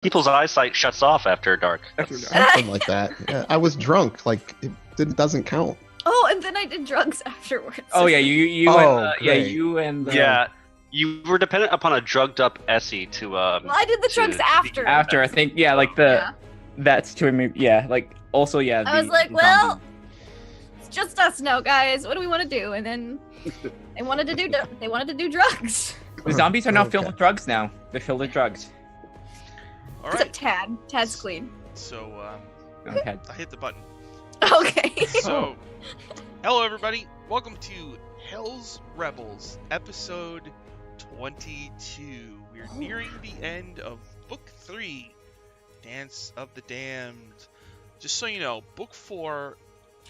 People's eyesight shuts off after dark. Something like that. Yeah, I was drunk. Like doesn't count. Oh, and then I did drugs afterwards. Oh yeah, you great. Yeah, you were dependent upon a drugged up Essie to. Well, I did the drugs after. After I think that's to me. Yeah, like also yeah. I was like, well, it's just us now, guys. What do we want to do? And then they wanted to do drugs. The zombies are now filled with drugs now. They're filled with drugs. All right. Except Tad's clean. So Okay. I hit the button. Okay. So, hello everybody. Welcome to Hell's Rebels, episode 22. We're nearing the end of Book 3, Dance of the Damned. Just so you know, Book 4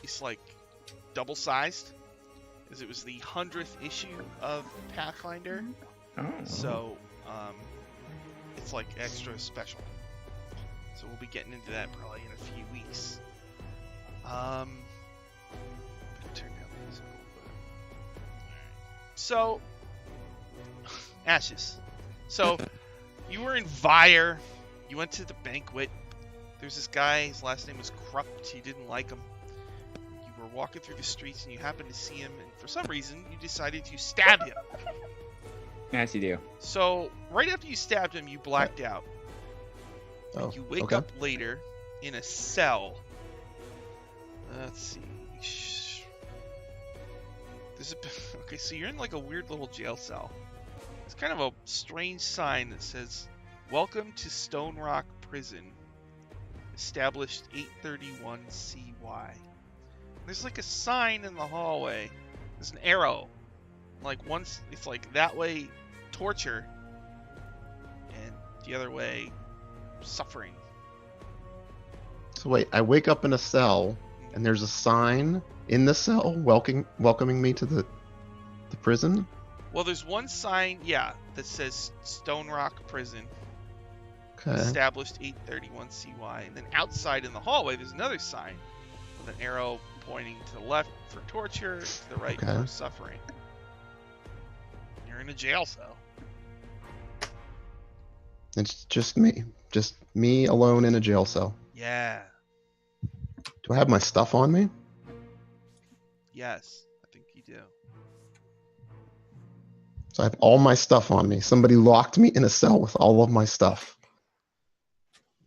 is like double-sized, as it was the 100th issue of Pathfinder. Oh. So, it's like extra special. So we'll be getting into that probably in a few weeks. Turn down the music a little bit. So, Ashes. So, you were in Vire. You went to the banquet. There's this guy. His last name was Krupt. You didn't like him. You were walking through the streets and you happened to see him. And for some reason, you decided to stab him. Yes, you do. So, right after you stabbed him, you blacked out. Oh, You wake up later in a cell. Let's see. Okay, so you're in like a weird little jail cell. It's kind of a strange sign that says, "Welcome to Stone Rock Prison, established 831 CY." There's like a sign in the hallway. There's an arrow. Like once it's like that way, torture, and the other way, suffering. So wait, I wake up in a cell, and there's a sign in the cell welcoming me to the prison. Well, there's one sign, yeah, that says Stone Rock Prison, Okay. established 831 CY, and then outside in the hallway, there's another sign with an arrow pointing to the left for torture, to the right Okay. for suffering. You're in a jail cell. It's just me alone in a jail cell. Yeah. Do I have my stuff on me? Yes, I think you do. So I have all my stuff on me. Somebody locked me in a cell with all of my stuff.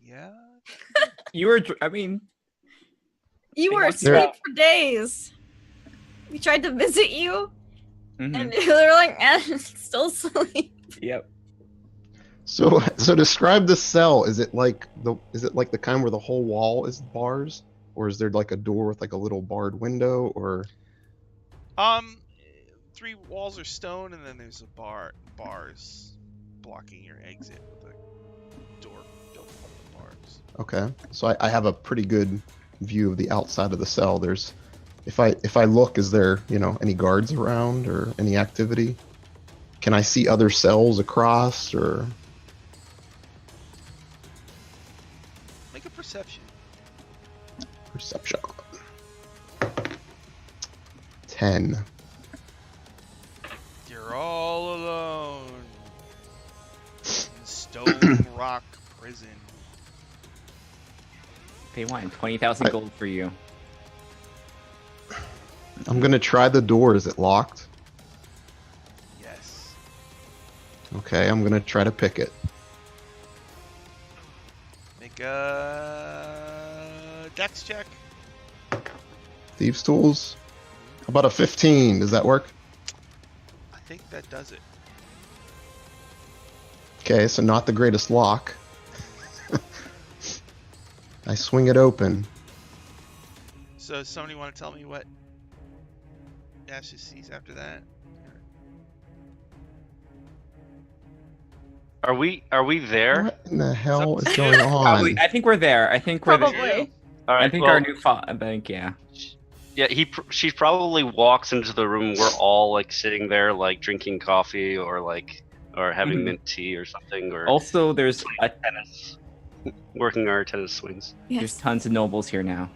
Yeah. You were. I mean, You were There- asleep for days. We tried to visit you, mhm. and they were like, still asleep. Yep. So describe the cell. Is it like the kind where the whole wall is bars, or is there like a door with like a little barred window, or? 3 walls are stone, and then there's a bars blocking your exit with a door built from the bars. Okay, so I have a pretty good view of the outside of the cell. There's, if I look, is there any guards around or any activity? Can I see other cells across or? Make a perception. Perception. 10. You're all alone in Stone Rock Prison. They want 20,000 gold for you. I'm gonna try the door. Is it locked? Yes. Okay, I'm gonna try to pick it. Make a dex check. Thieves' tools. How about a 15? Does that work? I think that does it. Okay, so not the greatest lock. I swing it open. So, does somebody want to tell me what Ashes sees after that? Are we there? What in the hell is up to going you. on? Probably. I think we're there. I think we're there. Probably. All right. I think well, our new I think yeah. Yeah, she probably walks into the room. We're all like sitting there, like drinking coffee or having Mhm. mint tea or something, or Also, there's tennis, working our tennis swings. there's Yes. tons of nobles here now.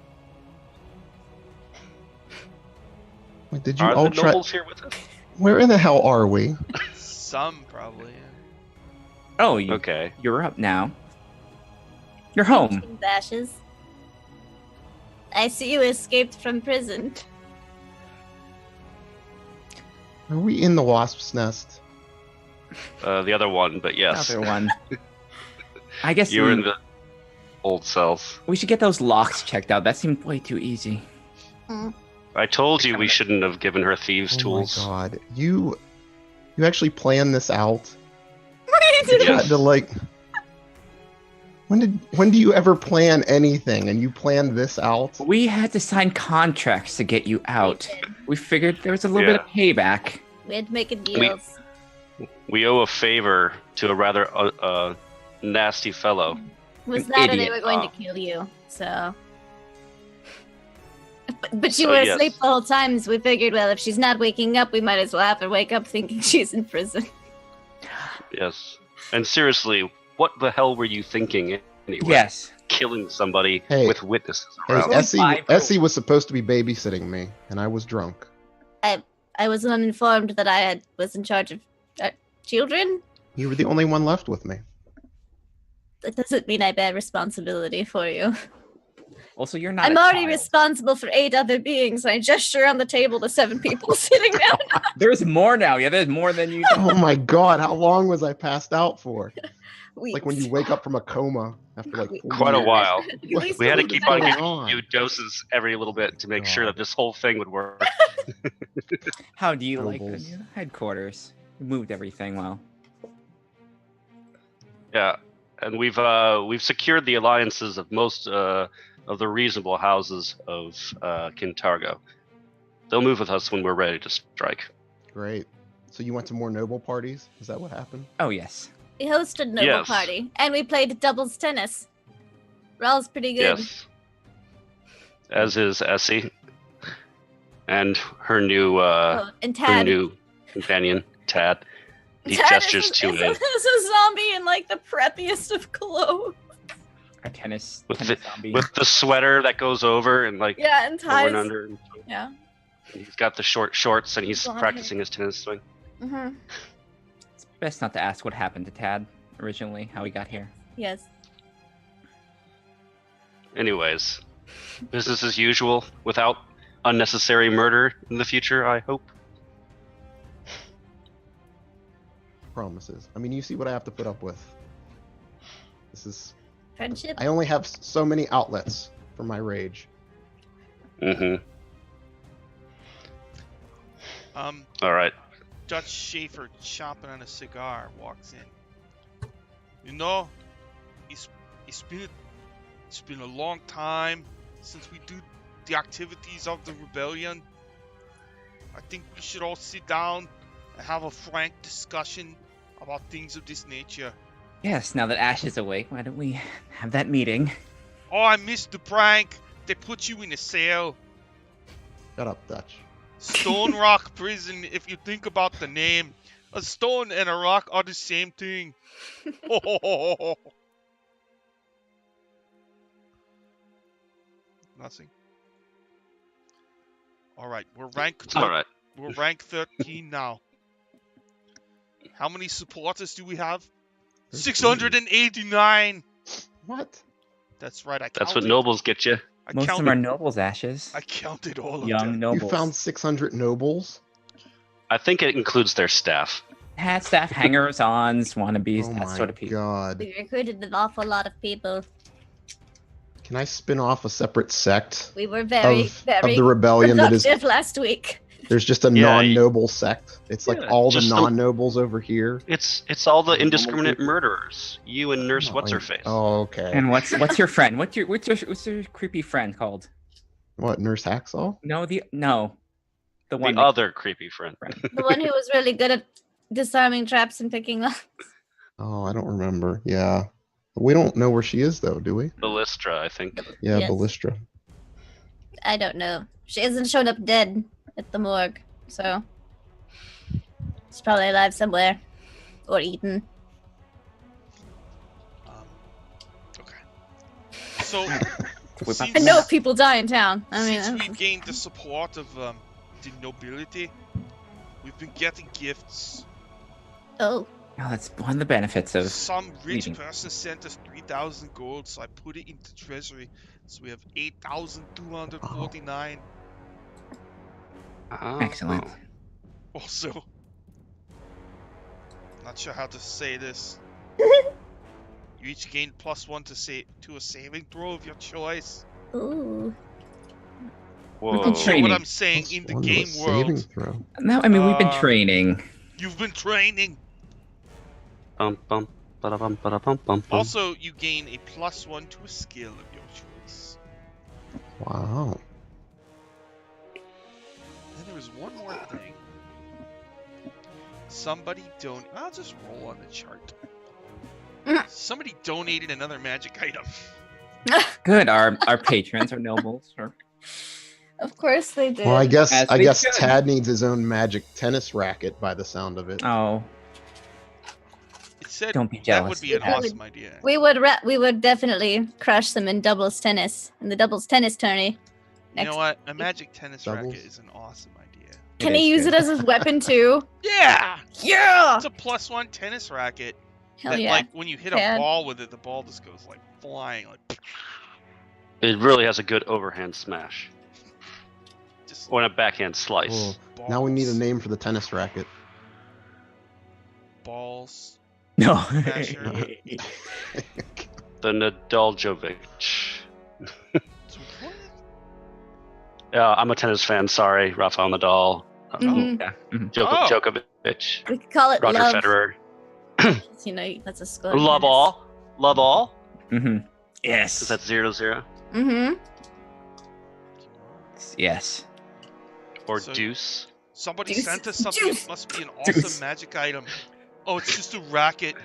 Wait, did you Are all the try? nobles here with us? Where in the hell are we? Some probably. Yeah. Oh, Okay. you're up now. You're home. Greetings, Ashes. I see you escaped from prison. Are we in the wasp's nest? The other one, but yes. Other one. I guess You were in the old cells. we should get those locks checked out. That seemed way too easy. I told you we shouldn't have given her thieves' tools. Oh my god. You actually planned this out? Yes. You had to, like... When do you ever plan anything and you planned this out? We had to sign contracts to get you out. We figured there was a little bit of payback. We had to make a deal. We owe a favor to a rather nasty fellow. Was An that or they idiot. were going to kill you, so... But she So, was yes. asleep the whole time, so we figured, well, if she's not waking up, we might as well have her wake up thinking she's in prison. Yes. And seriously, what the hell were you thinking anyway? Yes. Killing somebody Hey. with witnesses Hey, around. Essie was supposed to be babysitting me, and I was drunk. I was uninformed that I was in charge of children. You were the only one left with me. That doesn't mean I bear responsibility for you. Also, you're not. I'm a already child. responsible for 8 other beings. I gesture on the table to 7 people sitting down. There's more now. Yeah, there's more than you. Oh my god, how long was I passed out for? Weeks. Like when you wake up from a coma after like 40 Quite a years. while. At least We had to weeks. keep on going giving on? you doses every little bit to make sure that this whole thing would work. How do you like the Nobles. new headquarters? We moved everything well. Yeah, and we've secured the alliances of most of the reasonable houses of Kintargo. They'll move with us when we're ready to strike. Great. So you went to more noble parties? Is that what happened? Oh yes. We hosted Noble Yes. Party, and we played doubles tennis. Raw's pretty good. Yes. As is Essie, and her new And her Tad. new companion Tad. He Tad gestures is, to is, him. is a zombie in like the preppiest of clothes. A tennis With zombie. with the sweater that goes over and like Yeah, and over ties. and under. And Yeah. he's got the short shorts and he's Blonde practicing his tennis swing. Mm-hmm. It's best not to ask what happened to Tad originally, how he got here. Yes. Anyways, business as usual without unnecessary murder in the future, I hope. Promises. I mean, you see what I have to put up with. This is... Friendship. I only have so many outlets for my rage. Mm-hmm. Um, All right. Dutch Schaefer chomping on a cigar walks in. You know, it's been a long time since we do the activities of the rebellion. I think we should all sit down and have a frank discussion about things of this nature. Yes, now that Ash is awake, why don't we have that meeting? Oh, I missed the prank. They put you in a cell. Shut up, Dutch. Stone Rock Prison, if you think about the name. A stone and a rock are the same thing. Nothing. Alright, we're All right. 13 now. How many supporters do we have? 13. 689! What? That's right, I That's what counted. nobles get you. I Most of counted, them are nobles, Ashes. I counted all of Young them. nobles. You found 600 nobles? I think it includes their staff. Hat staff, hangers-ons, wannabes, Oh that my sort of people. god. We recruited an awful lot of people. Can I spin off a separate sect We were very, of very the rebellion that is... productive last week. There's just a Yeah, non-noble sect. It's like Yeah, all the just the- non-nobles over here. It's all the indiscriminate murderers. You and Nurse What's Her Face. Oh, okay. And what's your friend? What's your creepy friend called? What, Nurse Hacksaw? No, the the one. other creepy friend. The one who was really good at disarming traps and picking locks. Oh, I don't remember. Yeah. We don't know where she is, though, do we? Ballistra, I think. Yeah, Yes. Ballistra. I don't know. She hasn't shown up dead at the morgue, so she's probably alive somewhere or eaten. Okay. So, Whip up I since, know people die in town. I mean, since we gained the support of the nobility, we've been getting gifts. oh, Oh, that's one of the benefits of. Some rich leaving. person sent us 3,000 gold, so I put it into treasury. So we have 8,249. Oh. Excellent. Also, not sure how to say this. You each gain +1 to a saving throw of your choice. Ooh. We've Whoa. been So training. what I'm saying Plus in the one to a game saving world, throw. No, I mean we've been training. you've been training. Bum, bum, ba-da-bum, ba-da-bum, bum, bum. Also, you gain a +1 to a skill of your choice. Wow. Then there was one more thing. Somebody I'll just roll on the chart. Somebody donated another magic item. Good. Our patrons, our nobles. Of course they did. Well, I guess As they should. Tad needs his own magic tennis racket by the sound of it. Oh, It said Don't be that jealous, would be an Tad. awesome idea. We would definitely crush them in doubles tennis in the doubles tennis tourney. You know Next. what? A magic tennis Doubles? racket is an awesome idea. Can he use it as his weapon too? Yeah! Yeah. It's a +1 tennis racket. Hell That, yeah. like, when you hit a Tad. ball with it, the ball just goes, like, flying. Like, It really has a good overhand smash. just Or a backhand slice. Well, balls. now we need a name for the tennis racket. Balls. No. Smasher. The Nadaljovic. So what? Yeah, I'm a tennis fan. Sorry, Rafael Nadal, Mhm. Yeah. Mhm. Oh. Djokovic, We could call it Roger love. Federer. You know, that's a school. Love all. Mm-hmm. Because Yes. that's 0-0. Mm-hmm. Yes. Or So- deuce. Somebody Deuce. sent us something. Deuce. It must be an Deuce. awesome magic item. Oh, it's just a racket.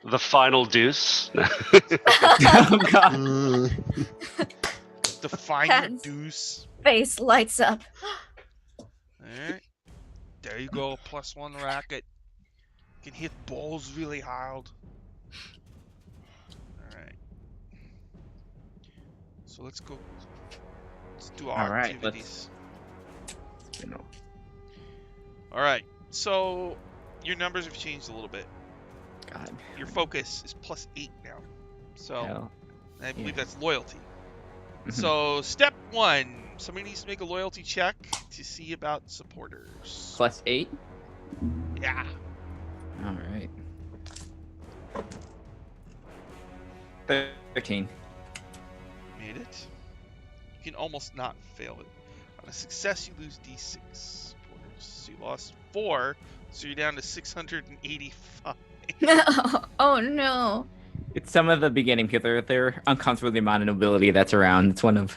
The final deuce. Oh God. Mm, Define your Cats. deuce. Face lights up. Alright. There you go. +1 racket. Can hit balls really hard. Alright. So let's go. Let's do our Alright, activities. You know. Alright. So your numbers have changed a little bit. God. Your focus is +8 now. So Hell. I believe yeah. that's loyalty. Mhm. So step 1. Somebody needs to make a loyalty check to see about supporters. +8. Yeah. All right. 13. Made it. You can almost not fail it. On a success, you lose D6 supporters. So you lost 4, so you're down to 685. Oh no. It's some of the beginning people. They're uncomfortable with the amount of nobility that's around. It's one of.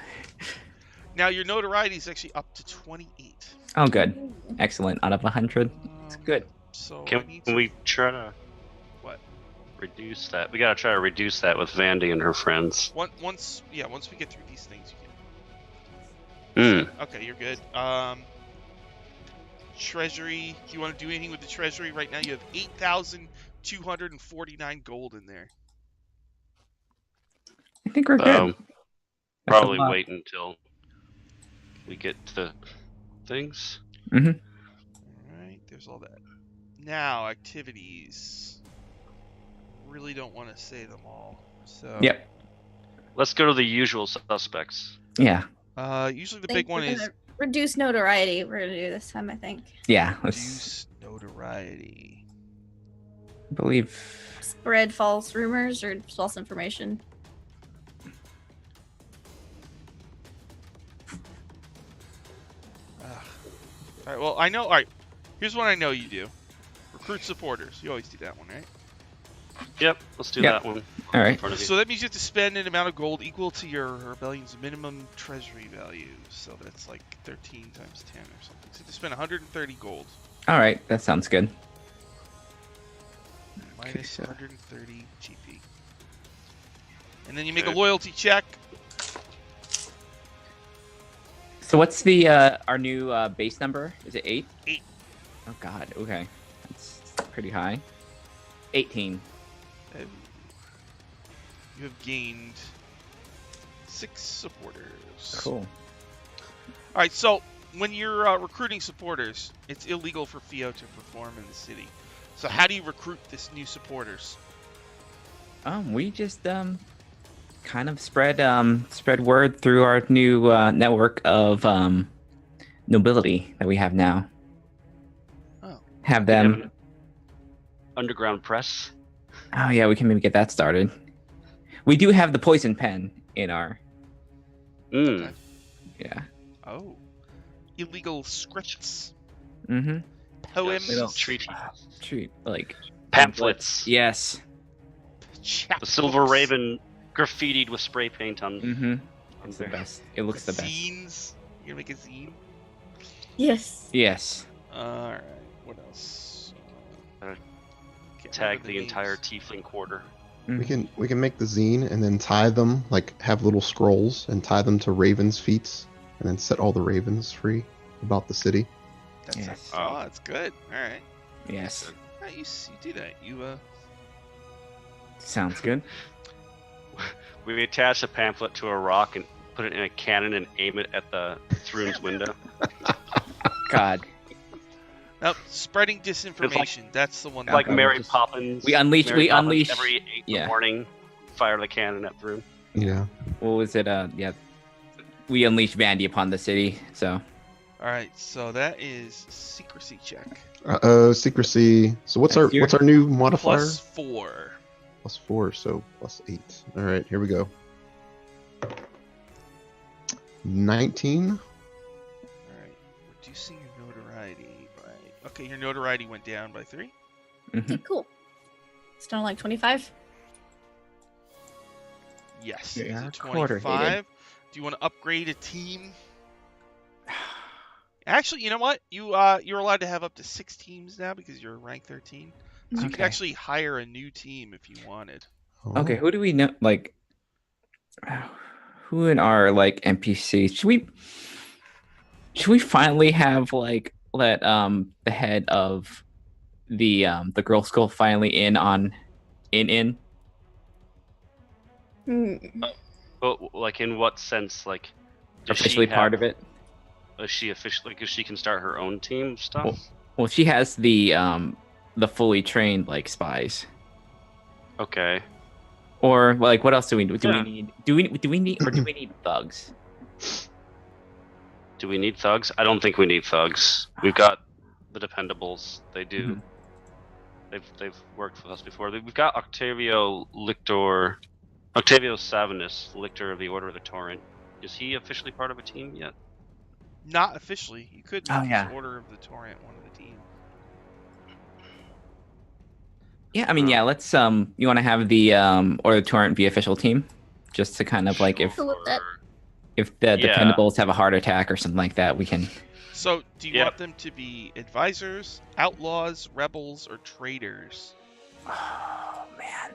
Now your notoriety is actually up to 28. Oh, good. Excellent. Out of 100. It's good. So I Can need to... we try to What? reduce that? We gotta try to reduce that with Vandy and her friends. Once we get through these things, you can. Hmm. Okay, you're good. Treasury. Do you want to do anything with the treasury right now? You have 8,249 gold in there. I think we're good. That's a Probably lot. wait until we get to things. Mm-hmm. Alright, there's all that. Now, activities. Really don't want to say them all. So Yep. Let's go to the usual suspects. Yeah. Usually the Think big one we're is gonna reduce notoriety. We're gonna do this time, I think. Yeah. Let's reduce notoriety. believe. Spread false rumors or false information. Alright, well, I know. Alright, here's what I know you do. Recruit supporters. You always do that one, right? Yep, let's do Yep. that one. All In right. front of you. So that means you have to spend an amount of gold equal to your rebellion's minimum treasury value. So that's like 13 times 10 or something. So you have to spend 130 gold. All right. That sounds good. Minus so- 130 GP. And then you make a Okay. loyalty check. So what's the our new base number? Is it 8? 8. Oh God. Okay. That's pretty high. 18. And you have gained 6 supporters. Cool. Alright, so when you're recruiting supporters, it's illegal for Fio to perform in the city. So how do you recruit this new supporters? We just kind of spread word through our new network of nobility that we have now. Oh. Have We have them. an underground press. Oh yeah, we can maybe get that started. We do have the poison pen in our. Mm. Yeah. Oh. Illegal scripts. Mm-hmm. Poems. Little treaty. Treat like Pamphlets. Yes. Chapbooks. The Silver Raven graffitied with spray paint on. Mm-hmm. on It's the there. best. It looks the best. Zines. You're gonna make a zine? Yes. Yes. Alright. What else? Uh, Can't Tag remember the names. entire tiefling quarter. We can make the zine and then tie them, like have little scrolls and tie them to ravens' feet, and then set all the ravens free about the city. That's Yes. Oh, that's good. Alright. Yes. You do that. You Sounds good. We attach a pamphlet to a rock and put it in a cannon and aim it at the Throne's window. God. Nope, spreading disinformation. That's the one. Like Okay. Mary Poppins. We unleash- Mary we Poppins unleash- every 8 in yeah. the morning. Fire the cannon at Throne. Yeah. What was it? Yeah. We unleash Vandy upon the city. So. All right, so that is secrecy check. Secrecy. So what's our new modifier? +4. +4, so +8. All right, here we go. 19. All right, reducing your notoriety by. Okay, your notoriety went down by 3. Mhm. Okay, cool. It's down to like 25. Yes, They is are it quarter 25? Do you want to upgrade a team? Actually, you know what? You're allowed to have up to 6 teams now because you're rank 13. So you could Okay. actually hire a new team if you wanted. Oh. Okay. Who do we know? Like. Who in our like NPCs should we finally have like let the head of the girl school finally in Hmm. But like, in what sense? Like, does officially she part of it? Is she officially? Because she can start her own team stuff. Well, she has the fully trained like spies. Okay. Or like, what else do we do? Yeah. Do we need thugs? Do we need thugs? I don't think we need thugs. We've got the Dependables. They do. Mhm. They've worked with us before. We've got Octavio Savinus, Lictor of the Order of the Torrent. Is he officially part of a team yet? Not officially. You could make Oh, yeah. his Order of the Torrent one of the team. Yeah, I mean, yeah. Let's you want to have the or the torrent be official team, just to kind of like Cool with that. if the Yeah. Dependables have a heart attack or something like that, we can. So, do you Yep. want them to be advisors, outlaws, rebels, or traitors? Oh man.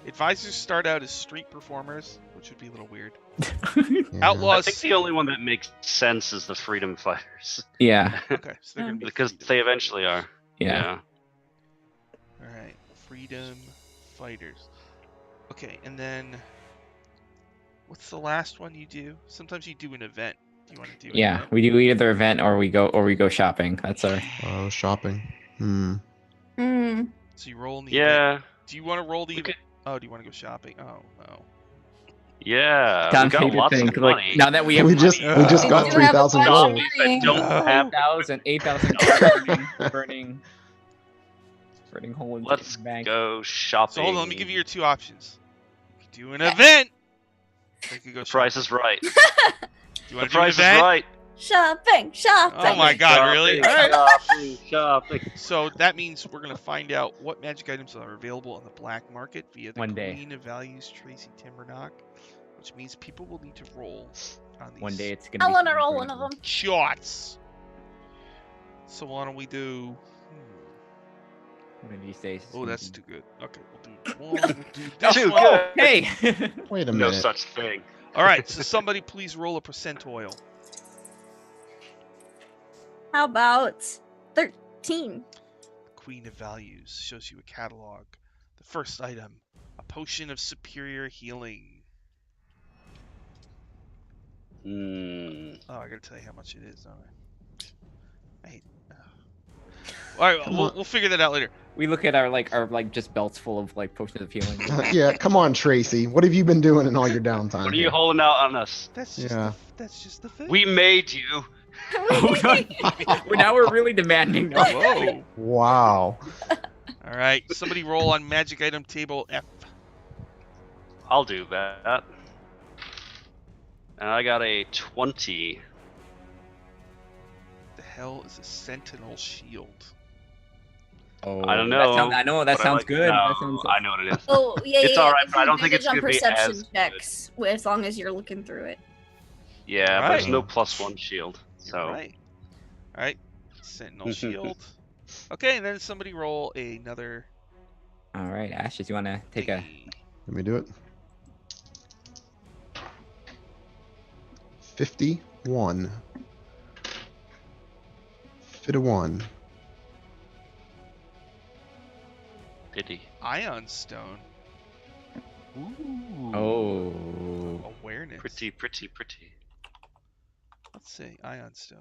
Advisors start out as street performers, which would be a little weird. Yeah. I Outlaws. think the only one that makes sense is the Freedom Fighters. Yeah. Okay, so they're gonna be Because freedom. they eventually are. Yeah. All right, freedom fighters. Okay, and then what's the last one you do? Sometimes you do an event. Do you want to do? An Yeah. event? We do either event or we go shopping. That's our. Shopping. Hmm. So you roll in the event. Yeah. Do you want to roll the We event? Oh, do you want to go shopping? Oh, no. Yeah. Tom We got favorite lots thing, of like, money. now that we have We just money. got We do have a 3,000 bunch of gold. Zombies that don't No. have. 8,000 burning hole in Let's the bank. go shopping. So hold on, let me give you your 2 options. You could do an event. Or you could go The price is right. Do you The want to do an price is event? right. Shopping. Oh my god, really? Shopping, All right. shopping. So that means we're going to find out what magic items are available on the black market via the One day. Queen of Values, Tracy Timbernock, which means people will need to roll on these One day it's gonna. I be want to something roll one of incredible. them. charts. So why don't we do... One of these days. it's Oh, gonna that's be- too good. Okay, we'll do one. We'll do this Too one. good. Hey. Wait a No minute. such thing. All right, so somebody please roll a percentile. How about 13? Queen of Values shows you a catalog. The first item, a potion of superior healing. Hmm. Oh, I gotta tell you how much it is, don't I? All right, Come we'll, on. we'll figure that out later. We look at our just belts full of like potions of healing. Yeah, come on, Tracy. What have you been doing in all your downtime? What are you here? holding out on us? That's just Yeah. that's just the thing. We made you. Now we're really demanding. No. Whoa. Wow. All right, somebody roll on magic item table F. I'll do that. And I got a 20. The hell is a sentinel shield? Oh, I don't That know. sound, I know that but I sounds like- good. No, That sounds. I know what it is. Oh, yeah, It's yeah. all right, Give but I you don't think it's advantage gonna on be as perception good. checks, as long as you're looking through it. Yeah, but there's Alright. no +1 shield. You're So right. All right, sentinel shield. Okay, and then somebody roll another. All right, Ashes, you want to take a? thingy. Let me do it. 51. Fit a 1. pity. Ion stone. Ooh. Oh. Awareness. Pretty. Let's see, ion stone.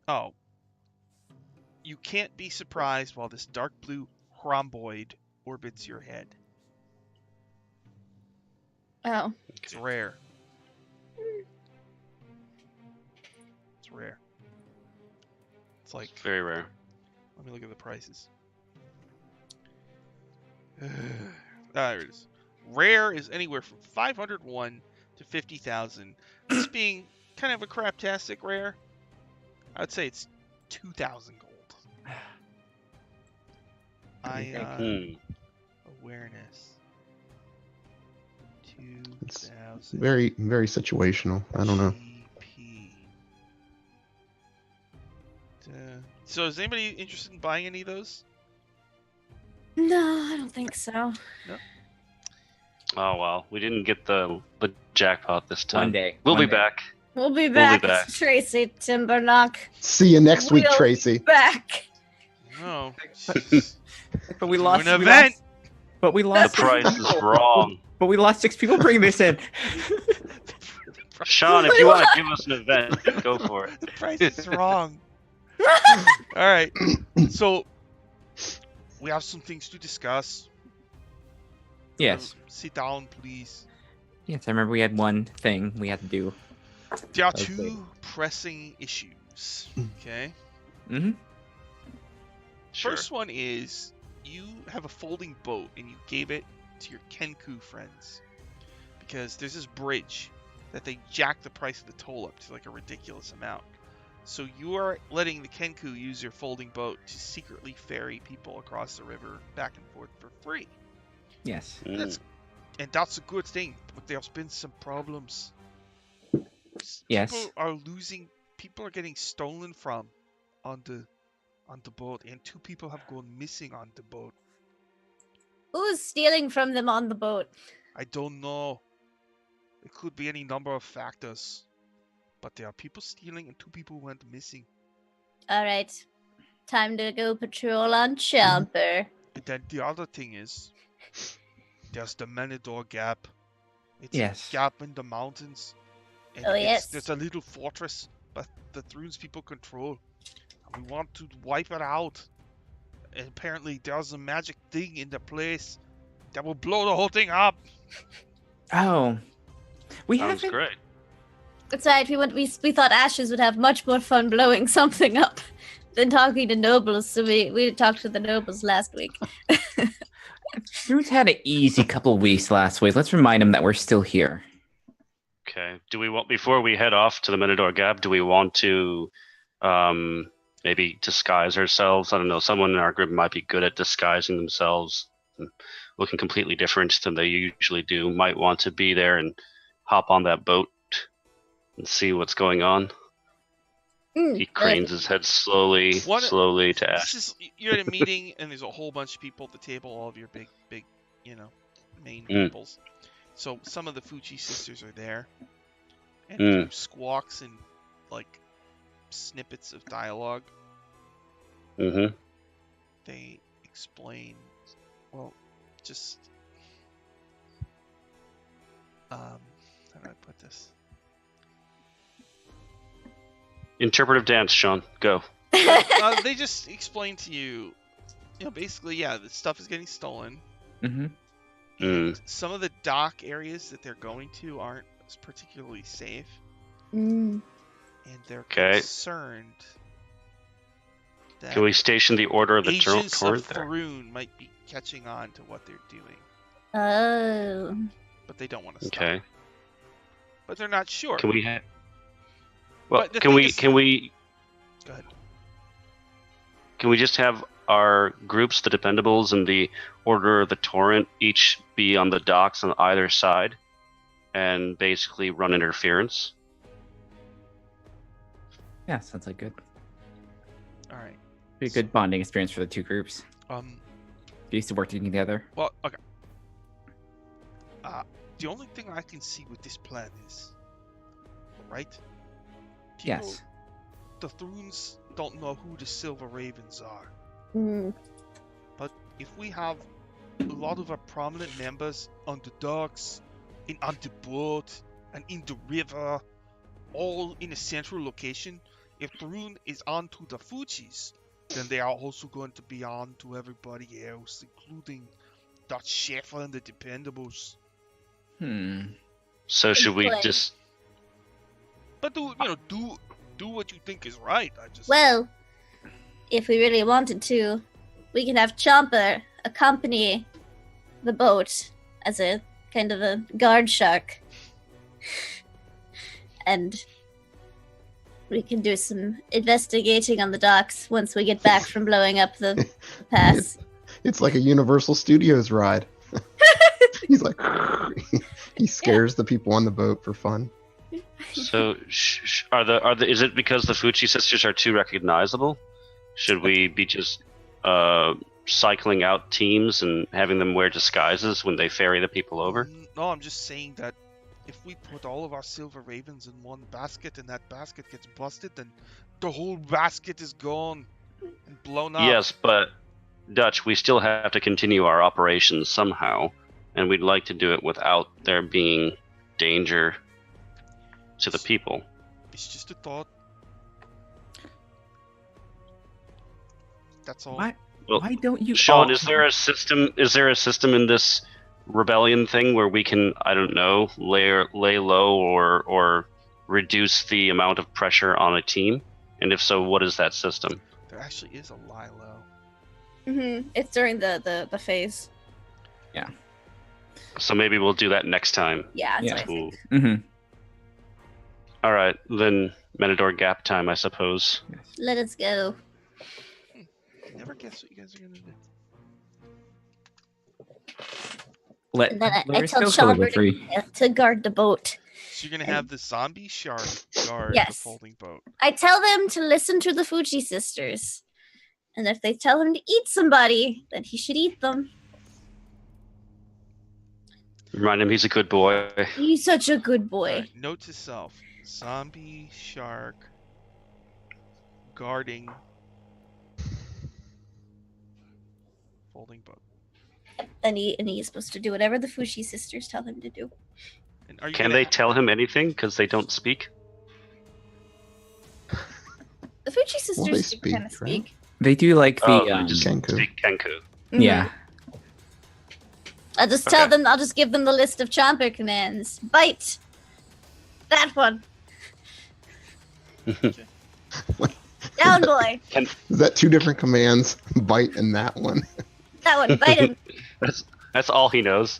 Oh. You can't be surprised while this dark blue rhomboid orbits your head. Oh. It's rare. It's rare. It's like, It's very rare. let me look at the prices. There it is. Rare is anywhere from 501 to 50,000. This being kind of a craptastic rare, I would say it's 2,000 gold. Ion awareness. It's 2,000. very, very situational. I don't know. GP. So is anybody interested in buying any of those? No, I don't think so. Oh well, we didn't get the jackpot this time. One day. We'll One be day. back. We'll be be back, back. Tracy Timberknock. See you next week, We'll Tracy. Back. No. But we Do lost an we event. lost- But we The lost. price is wrong. But we lost 6 people bringing this in. Sean, if you want to give us an event, go for it. The price is wrong. All right. So we have some things to discuss. Yes. Sit down, please. Yes, I remember we had one thing we had to do. There are Okay. two pressing issues. Okay. Mm-hmm. Sure. First one is you have a folding boat and you gave it to your Kenku friends because there's this bridge that they jack the price of the toll up to like a ridiculous amount. So you are letting the Kenku use your folding boat to secretly ferry people across the river back and forth for free. Yes. Mm. That's a good thing, but there's been some problems. Yes. People are getting stolen from on the boat, and 2 people have gone missing on the boat. Who's stealing from them on the boat? I don't know. It could be any number of factors. But there are people stealing and 2 people went missing. All right. Time to go patrol on Chomper. And then the other thing is, there's the Menador Gap. It's Yes. a gap in the mountains. And Oh, yes. there's a little fortress that the Thrunes people control. And we want to wipe it out. And apparently there's a magic thing in the place that will blow the whole thing up. Oh. We Sounds haven't. great. That's right. We thought Ashes would have much more fun blowing something up than talking to nobles. So we talked to the nobles last week. Fruits had an easy couple of weeks last week. Let's remind them that we're still here. Okay. Do we want, before we head off to the Menador Gap, do we want to maybe disguise ourselves? I don't know. Someone in our group might be good at disguising themselves, and looking completely different than they usually do. Might want to be there and hop on that boat and see what's going on. He cranes his head slowly to ask. You're at a meeting and there's a whole bunch of people at the table, all of your big, main peoples. So some of the Fuchi sisters are there. And through squawks and, like, snippets of dialogue, Mm-hmm. they explain, well, just... How do I put this? Interpretive dance, Sean. Go. They just explain to you, basically, yeah, the stuff is getting stolen. Mm-hmm. And some of the dock areas that they're going to aren't particularly safe. Mm. And they're Okay. concerned that Can we station the Order of the agents Torrent of there? Faroon might be catching on to what they're doing. Oh. But they don't want to stop. Okay. But they're not sure. Can we? Well, But the can thing we? is- Can we? Go ahead. Can we just have our groups, the Dependables and the Order of the Torrent, each be on the docks on either side, and basically run interference? Yeah, sounds like good. All right. Be a good bonding experience for the two groups. They used to work together. Well, okay. The only thing I can see with this plan is, right? Yes. The Thrones don't know who the Silver Ravens are. Mm. But if we have a lot of our prominent members on the docks, on the boat, and in the river, all in a central location, if Thrun is on to the Fujis, then they are also going to be on to everybody else, including Dutch Sheffer and the Dependables. So should we Good. just? But do what you think is right. Well, if we really wanted to, we can have Chomper accompany the boat as a kind of a guard shark. And we can do some investigating on the docks once we get back from blowing up the pass. It's like a Universal Studios ride. He's like, he scares the people on the boat for fun. So is it because the Fuji sisters are too recognizable? Should we be just cycling out teams and having them wear disguises when they ferry the people over? No, I'm just saying that if we put all of our Silver Ravens in one basket and that basket gets busted, then the whole basket is gone and blown up. Yes, but Dutch, we still have to continue our operations somehow, and we'd like to do it without there being danger to the people. It's just a thought. That's all. Why Well, don't you? Sean, all- is there a system? Is there a system in this rebellion thing where we can, I don't know, lay low or reduce the amount of pressure on a team? And if so, what is that system? There actually is a lie low. Mm-hmm. It's during the phase. So maybe we'll do that next time. Yeah, that's Yeah. what I Cool. think. Mhm. All right, then Menador gap time, I suppose. Let us go. Never guess what you guys are gonna do. Let And then I Larry tell Stoker Sean go free. to guard the boat. So you're gonna have the zombie shark guard the Yes. folding boat. I tell them to listen to the Fuji sisters. And if they tell him to eat somebody, then he should eat them. Remind him he's a good boy. He's such a good boy. Alright, note to self: zombie shark guarding folding boat. And he's supposed to do whatever the Fuji sisters tell him to do. And are you Can gonna they have- tell him anything because they don't speak? The Fuji they sisters do speak, kind of right? speak. They do like the Oh, they just Kenku. speak Kenku. yeah. I'll just tell Okay. them, I'll just give them the list of chomper commands. Bite! That one. Down, boy. Is that two different commands? Bite and that one. That one. Bite him. That's all he knows.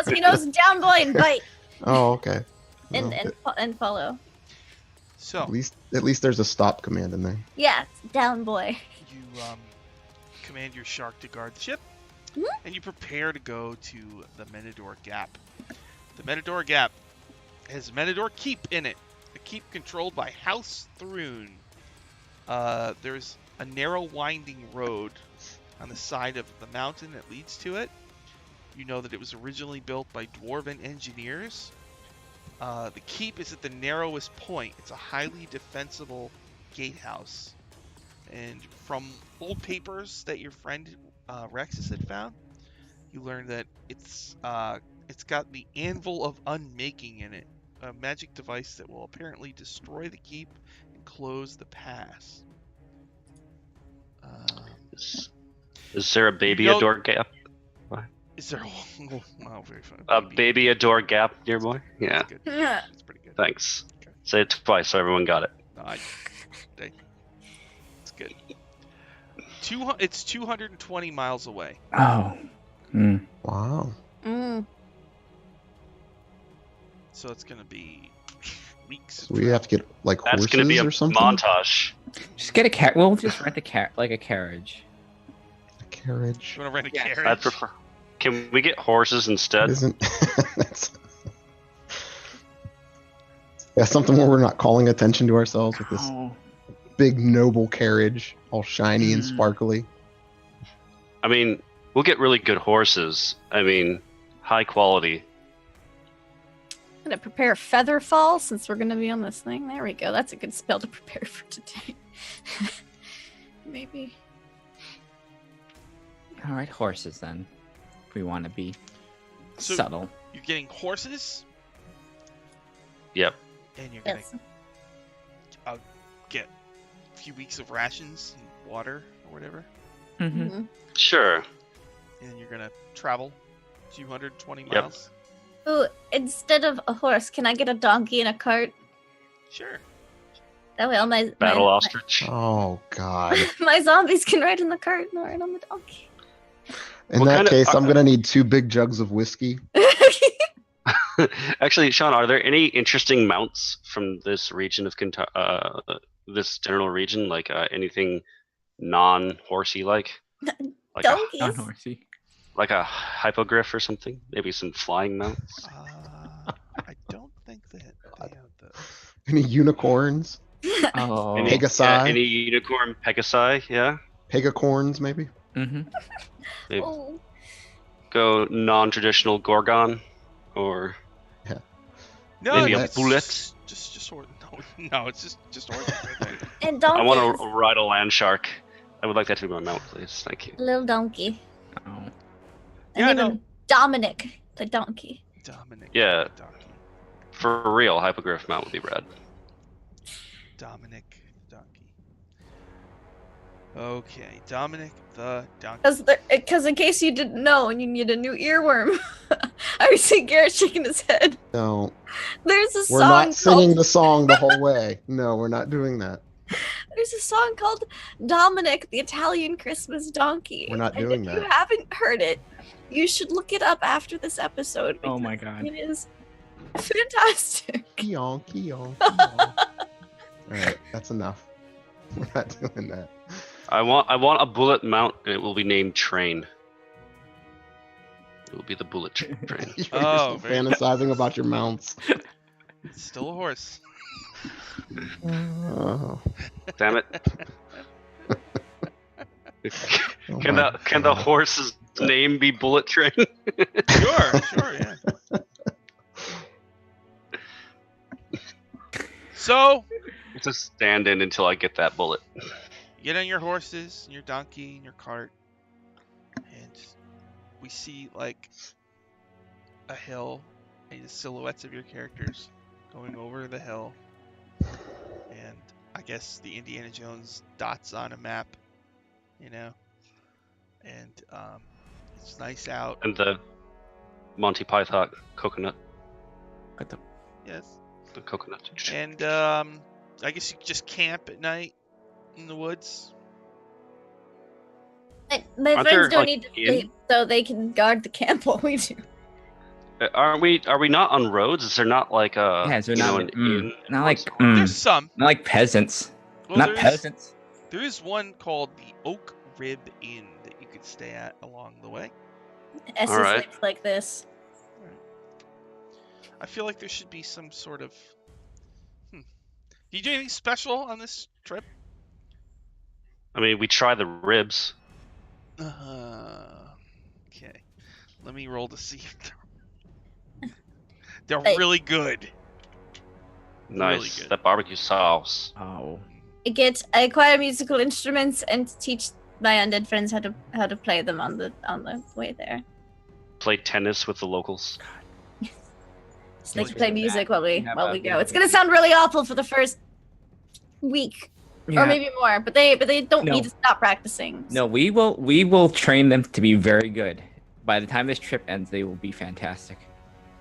He knows down, boy, and bite. Oh, okay. And, Well, and follow. So at least there's a stop command in there. Yeah, it's down, boy. you command your shark to guard the ship, Mhm. and you prepare to go to the Menador Gap. The Menador Gap has Menador Keep in it, a keep controlled by House Thrun. There's a narrow winding road on the side of the mountain that leads to it. You know that it was originally built by dwarven engineers. The keep is at the narrowest point. It's a highly defensible gatehouse. And from old papers that your friend Rexus had found, you learned that it's It's got the Anvil of Unmaking in it, a magic device that will apparently destroy the keep and close the pass. Is there a baby know- Adore gap? Is there? Wow, very fun. A baby Adore gap nearby? Yeah. That's good. That's pretty good. Thanks. Okay. Say it twice so everyone got it. No, it's good. It's 220 miles away. Oh. Mm. Wow. Mm. So it's gonna be weeks. We have to get like That's horses going to be a or something. montage. Just get a car. We'll just rent a carriage. A carriage. You wanna rent a Yes. carriage? I'd prefer. Can we get horses instead? Isn't that's yeah something where we're not calling attention to ourselves with this Oh. big noble carriage, all shiny and Mm. sparkly. I mean, we'll get really good horses. I mean, high quality. I'm gonna prepare Featherfall since we're gonna be on this thing. There we go. That's a good spell to prepare for today. Maybe. All right, horses then. If we want to be So- subtle. You're getting horses, Yep. and you're gonna Yes. get a few weeks of rations and water or whatever, Mm-hmm. Mhm. Sure. and then you're gonna travel 220 Yep. miles. Ooh, instead of a horse, can I get a donkey and a cart? Sure. That way all Battle ostrich. Oh God! my zombies can ride in the cart and ride on the donkey. In What that kind of- case, I'm gonna need 2 big jugs of whiskey. Actually, Sean, are there any interesting mounts from this region of Kentucky? This general region, like anything non-horsey like a, Donkeys. Not horsey. like a hippogriff or something? Maybe some flying mounts. I don't think that they have those. Any unicorns? Oh. Any, Pegasi? any unicorn Pegasi? Yeah. Pegacorns, maybe? Mm-hmm. Maybe Oh, go non-traditional Gorgon, or No, Maybe a it's bullet? Just horse. No, it's just horses right there. and I donkeys. want to ride a land shark. I would like that to be my mount, please. Thank you. Little donkey. Oh. Yeah, And no. even Dominic, the donkey. Dominic. Yeah. the Donkey. For real, hippogriff mount would be rad. Dominic the donkey. Okay, Dominic the donkey. Because in case you didn't know and you need a new earworm, I see Garrett shaking his head. No, There's a we're song not singing called the song the whole way. No, we're not doing that. There's a song called Dominic the Italian Christmas Donkey. We're not And doing if you that. haven't heard it, you should look it up after this episode. Oh because my god. It is fantastic. Keon, Keon, Keon. All right, that's enough. We're not doing that. I want a bullet mount, and it will be named Train. It will be the bullet train. You're Oh, still very good. fantasizing about your mounts. It's still a horse. Oh, Damn it! oh Can my the God. horse's name be Bullet Train? Sure, yeah. So, Just stand in until I get that bullet. you get on your horses, and your donkey, and your cart, and we see like a hill and the silhouettes of your characters going over the hill, and I guess the Indiana Jones dots on a map, you know, and it's nice out. And the Monty Python coconut. What the? Yes, The coconut. and I guess you just camp at night in the woods. My Aren't friends there, don't like, need to inn- sleep, so they can guard the camp while we do. Are we not on roads? Is there not like a Yeah, is there you know, not, an inn? not like There's some. not like peasants. Well, Not there is- peasants. There is one called the Oak Rib Inn that you could stay at along the way. Esses Alright. lives like this. I feel like there should be some sort of. Do you do anything special on this trip? I mean, we try the ribs. Okay. Let me roll to see if they're Hey. really good. Nice. Really good. That barbecue sauce. Oh. I acquire musical instruments and teach my undead friends how to play them on the way there. play tennis with the locals. Just like to Like play that. music We while have we a- go. It's gonna sound really awful for the first week or maybe more, but they don't No. need to stop practicing. No, we will train them to be very good. By the time this trip ends, they will be fantastic.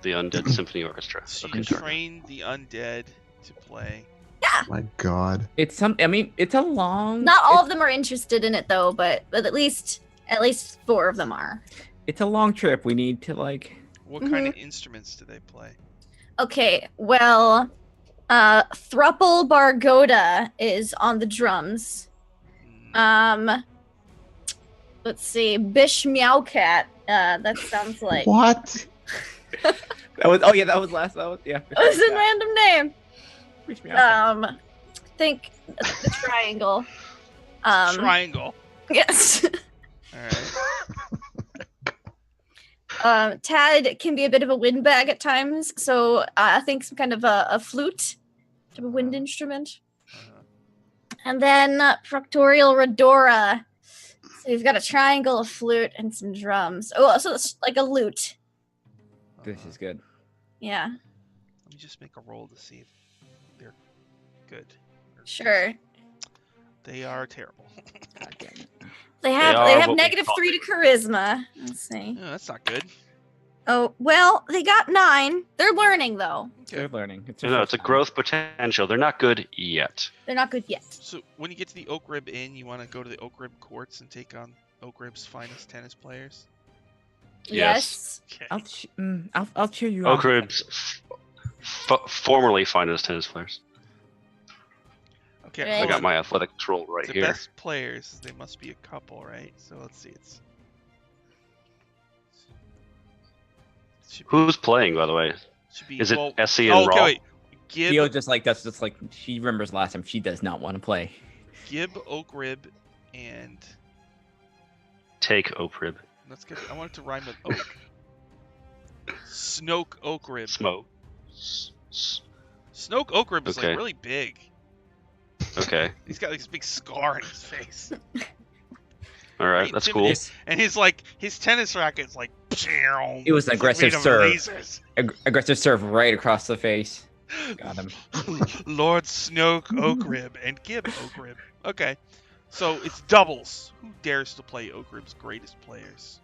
The Undead Symphony Orchestra. So Okay, you sure. train the undead to play. My God. It's it's a long. Not all of them are interested in it though, but at least 4 of them are. It's a long trip. We need to like. What kind of instruments do they play? Okay, well, Thruple Bargoda is on the drums. Let's see, Bish Meowcat. That sounds like What? That was that was last. That was yeah. that was a random name. Reach me out. Think the triangle. Triangle. Yes. All right. Tad can be a bit of a windbag at times, so I think some kind of a flute, type of wind instrument. And then Proctorial Redora. So he's got a triangle, a flute, and some drums. Oh, so it's like a lute. This is good. Yeah, Let me just make a roll to see if they're good. sure. They are terrible. God damn it. They have are they have what we negative call 3 to charisma. Let's see. Oh, that's not good. Oh well, they got 9. They're learning though. They're learning. It's No, it's a growth potential. They're not good yet. They're not good yet. So when you get to the Oak Rib Inn, you want to go to the Oak Rib Courts and take on Oak Rib's finest tennis players. Yes. Okay. I'll cheer you Oak on. Rib's formerly finest tennis players. Okay. Right. I hold got on. my athletics roll right The here. best players, they must be a couple, right? So let's see. It should be, Who's playing, by the way? should be, Is it well, Essie and okay, Raw? wait. Gib, Theo that's just like she remembers last time. She does not want to play. Gib, Oak Rib, and Take Oak Rib. let's get. I want it to rhyme with oak. Snoke Oak Rib. Smoke. Snoke Oak Rib is Okay. like really big. Okay. He's got like this big scar on his face, All right. That's cool. Intimidating. And his tennis racket's like. It was an aggressive made of serve. lasers. Aggressive serve right across the face. Got him. Lord Snoke Oak Rib and Gib Oak Rib. Okay, so it's doubles. Who dares to play Oak Rib's greatest players?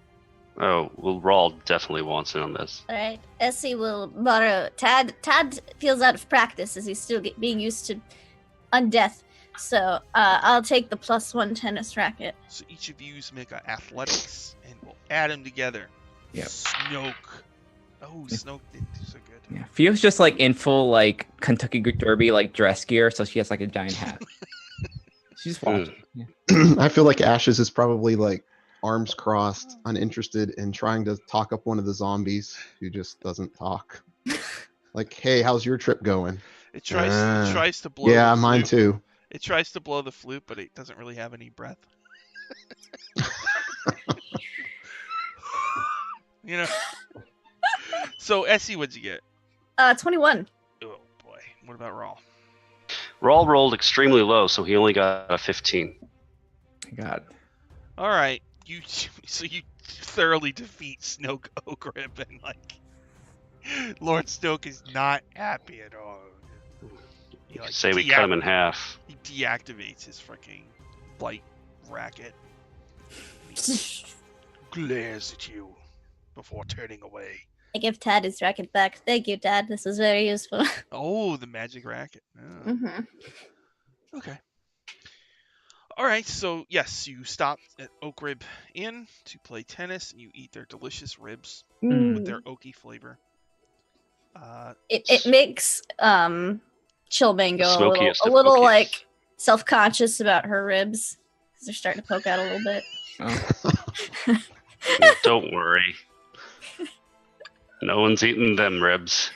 Oh, well, Rawl definitely wants in on this. All right, Essie will borrow. Tad feels out of practice as he's still being used to undeath. So I'll take the +1 tennis racket. So each of you make an athletics, and we'll add them together. Yep. Snoke. Oh, Snoke did do so good. Yeah, Theo's just like in full like Kentucky Derby like dress gear, so she has like a giant hat. She's watching. Yeah. I feel like Ashes is probably like arms crossed, uninterested in trying to talk up one of the zombies who just doesn't talk. Like, hey, how's your trip going? It tries to blow. Yeah, the mine flute. too. It tries to blow the flute, but it doesn't really have any breath. You know. So Essie, what'd you get? 21. Oh boy. What about Raw? Rawl rolled extremely low, so he only got a 15. God. All right. You thoroughly defeat Snoke Oak Rib, and like Lord Snoke is not happy at all. He, like, Say we cut him in half. He deactivates his freaking light racket. He glares at you before turning away. I give Tad his racket back. Thank you, Tad. This was very useful. Oh, the magic racket. Oh. Mm-hmm. Okay. All right. So yes, you stop at Oak Rib Inn to play tennis, and you eat their delicious ribs with their oaky flavor. It makes Chill Mango a Smokiest of little oakies. like self-conscious about her ribs because they're starting to poke out a little bit. Oh. Don't worry. No one's eating them ribs.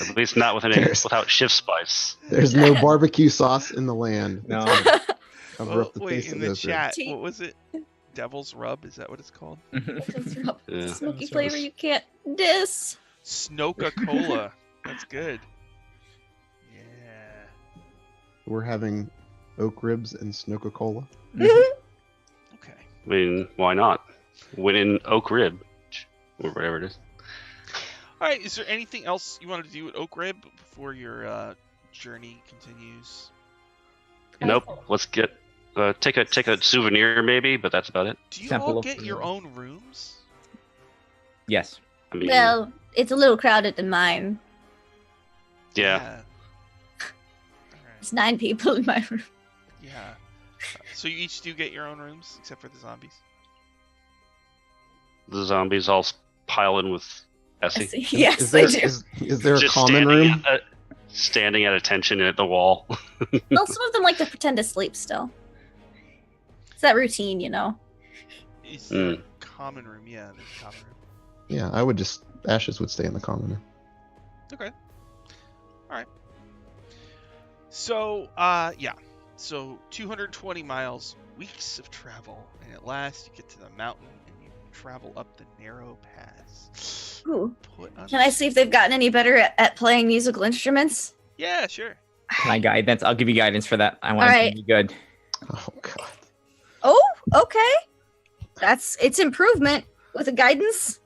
At least not without shift spice. There's no barbecue sauce in the land. No. Cover up the wait, taste in of the those chat, ribs. what was it? Devil's Rub? Is that what it's called? Yeah. Smoky flavor you can't diss. Snoka-Cola. That's good. Yeah. We're having oak ribs and Snoka-Cola. Okay. I mean, why not? Win in oak rib, or whatever it is. All right. Is there anything else you want to do at Oak Rib before your journey continues? Nope. Let's get take a souvenir maybe, but that's about it. Do you Sample all of get your food. own rooms? Yes. I mean, Well, it's a little crowded in mine. yeah. All right. There's 9 people in my room. Yeah. So you each do get your own rooms, except for the zombies. The zombies all pile in with Essie. Yes, Is there, I do. is there a Just common standing room? standing at attention at the wall. Well, some of them like to pretend to sleep still. It's that routine, you know. Is there a common room? Yeah, there's a common room. Yeah, I would just Ashes would stay in the common room. Okay. All right. So, yeah. So 220 miles, weeks of travel, and at last you get to the mountain and you travel up the narrow pass. Ooh. Put on Can I see if they've gotten any better at playing musical instruments? Yeah, sure. My guidance. I'll give you guidance for that. I want All it right. to be good. Oh god. Oh, okay. It's improvement with a guidance.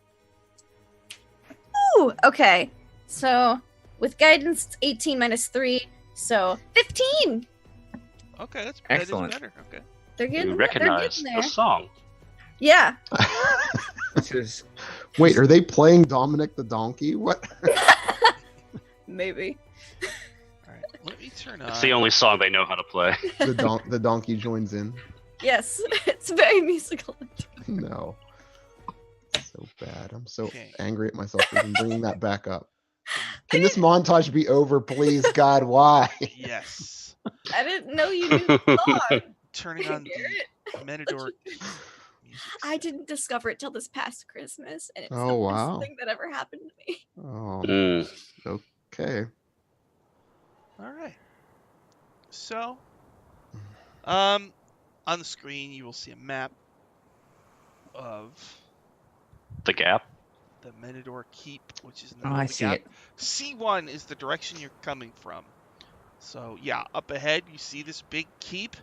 Ooh, okay. So with guidance, it's 18 minus 3, so 15. Okay, that Excellent. is better. Okay. They're getting, You they're recognize getting the there. song. Yeah. This is Wait, are they playing Dominic the Donkey? What? Maybe. All right. Let me turn on. It's the only song they know how to play. The donkey joins in. Yes, it's very musical. No. So bad. I'm so Okay. angry at myself for even bringing that back up. Can this montage be over, please? God, why? Yes. I didn't know you knew the song. Turning on the Garrett. Menador music. I didn't discover it till this past Christmas, and it's Oh, the wow. best thing that ever happened to me. Oh, Mm. okay. All right. So, on the screen you will see a map of The gap. the Menador Keep, which is in the Oh, middle I of the see gap. it. C1 is the direction you're coming from. So yeah, up ahead you see this big keep.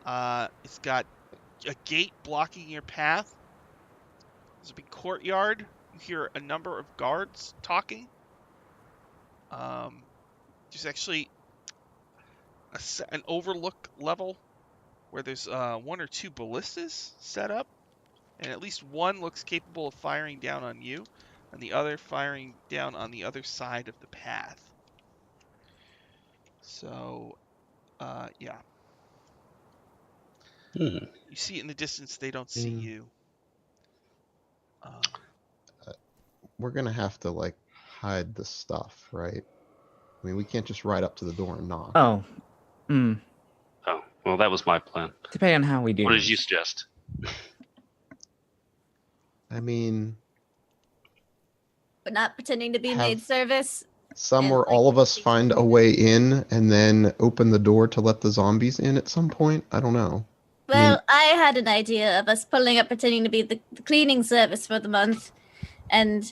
It's got a gate blocking your path. There's a big courtyard. You hear a number of guards talking. There's actually an overlook level where there's 1 or 2 ballistas set up, and at least one looks capable of firing down on you, and the other firing down on the other side of the path. So, yeah. Hmm. You see it in the distance, they don't see you. We're gonna have to like hide the stuff, right? I mean, we can't just ride up to the door and knock. Oh. Oh, well, that was my plan. Depending on how we do. What did this. you suggest? I mean, But not pretending to be Have- maid service. somewhere like, all of us find a way in and then open the door to let the zombies in at some point. I don't know. Well, I had an idea of us pulling up pretending to be the cleaning service for the month, and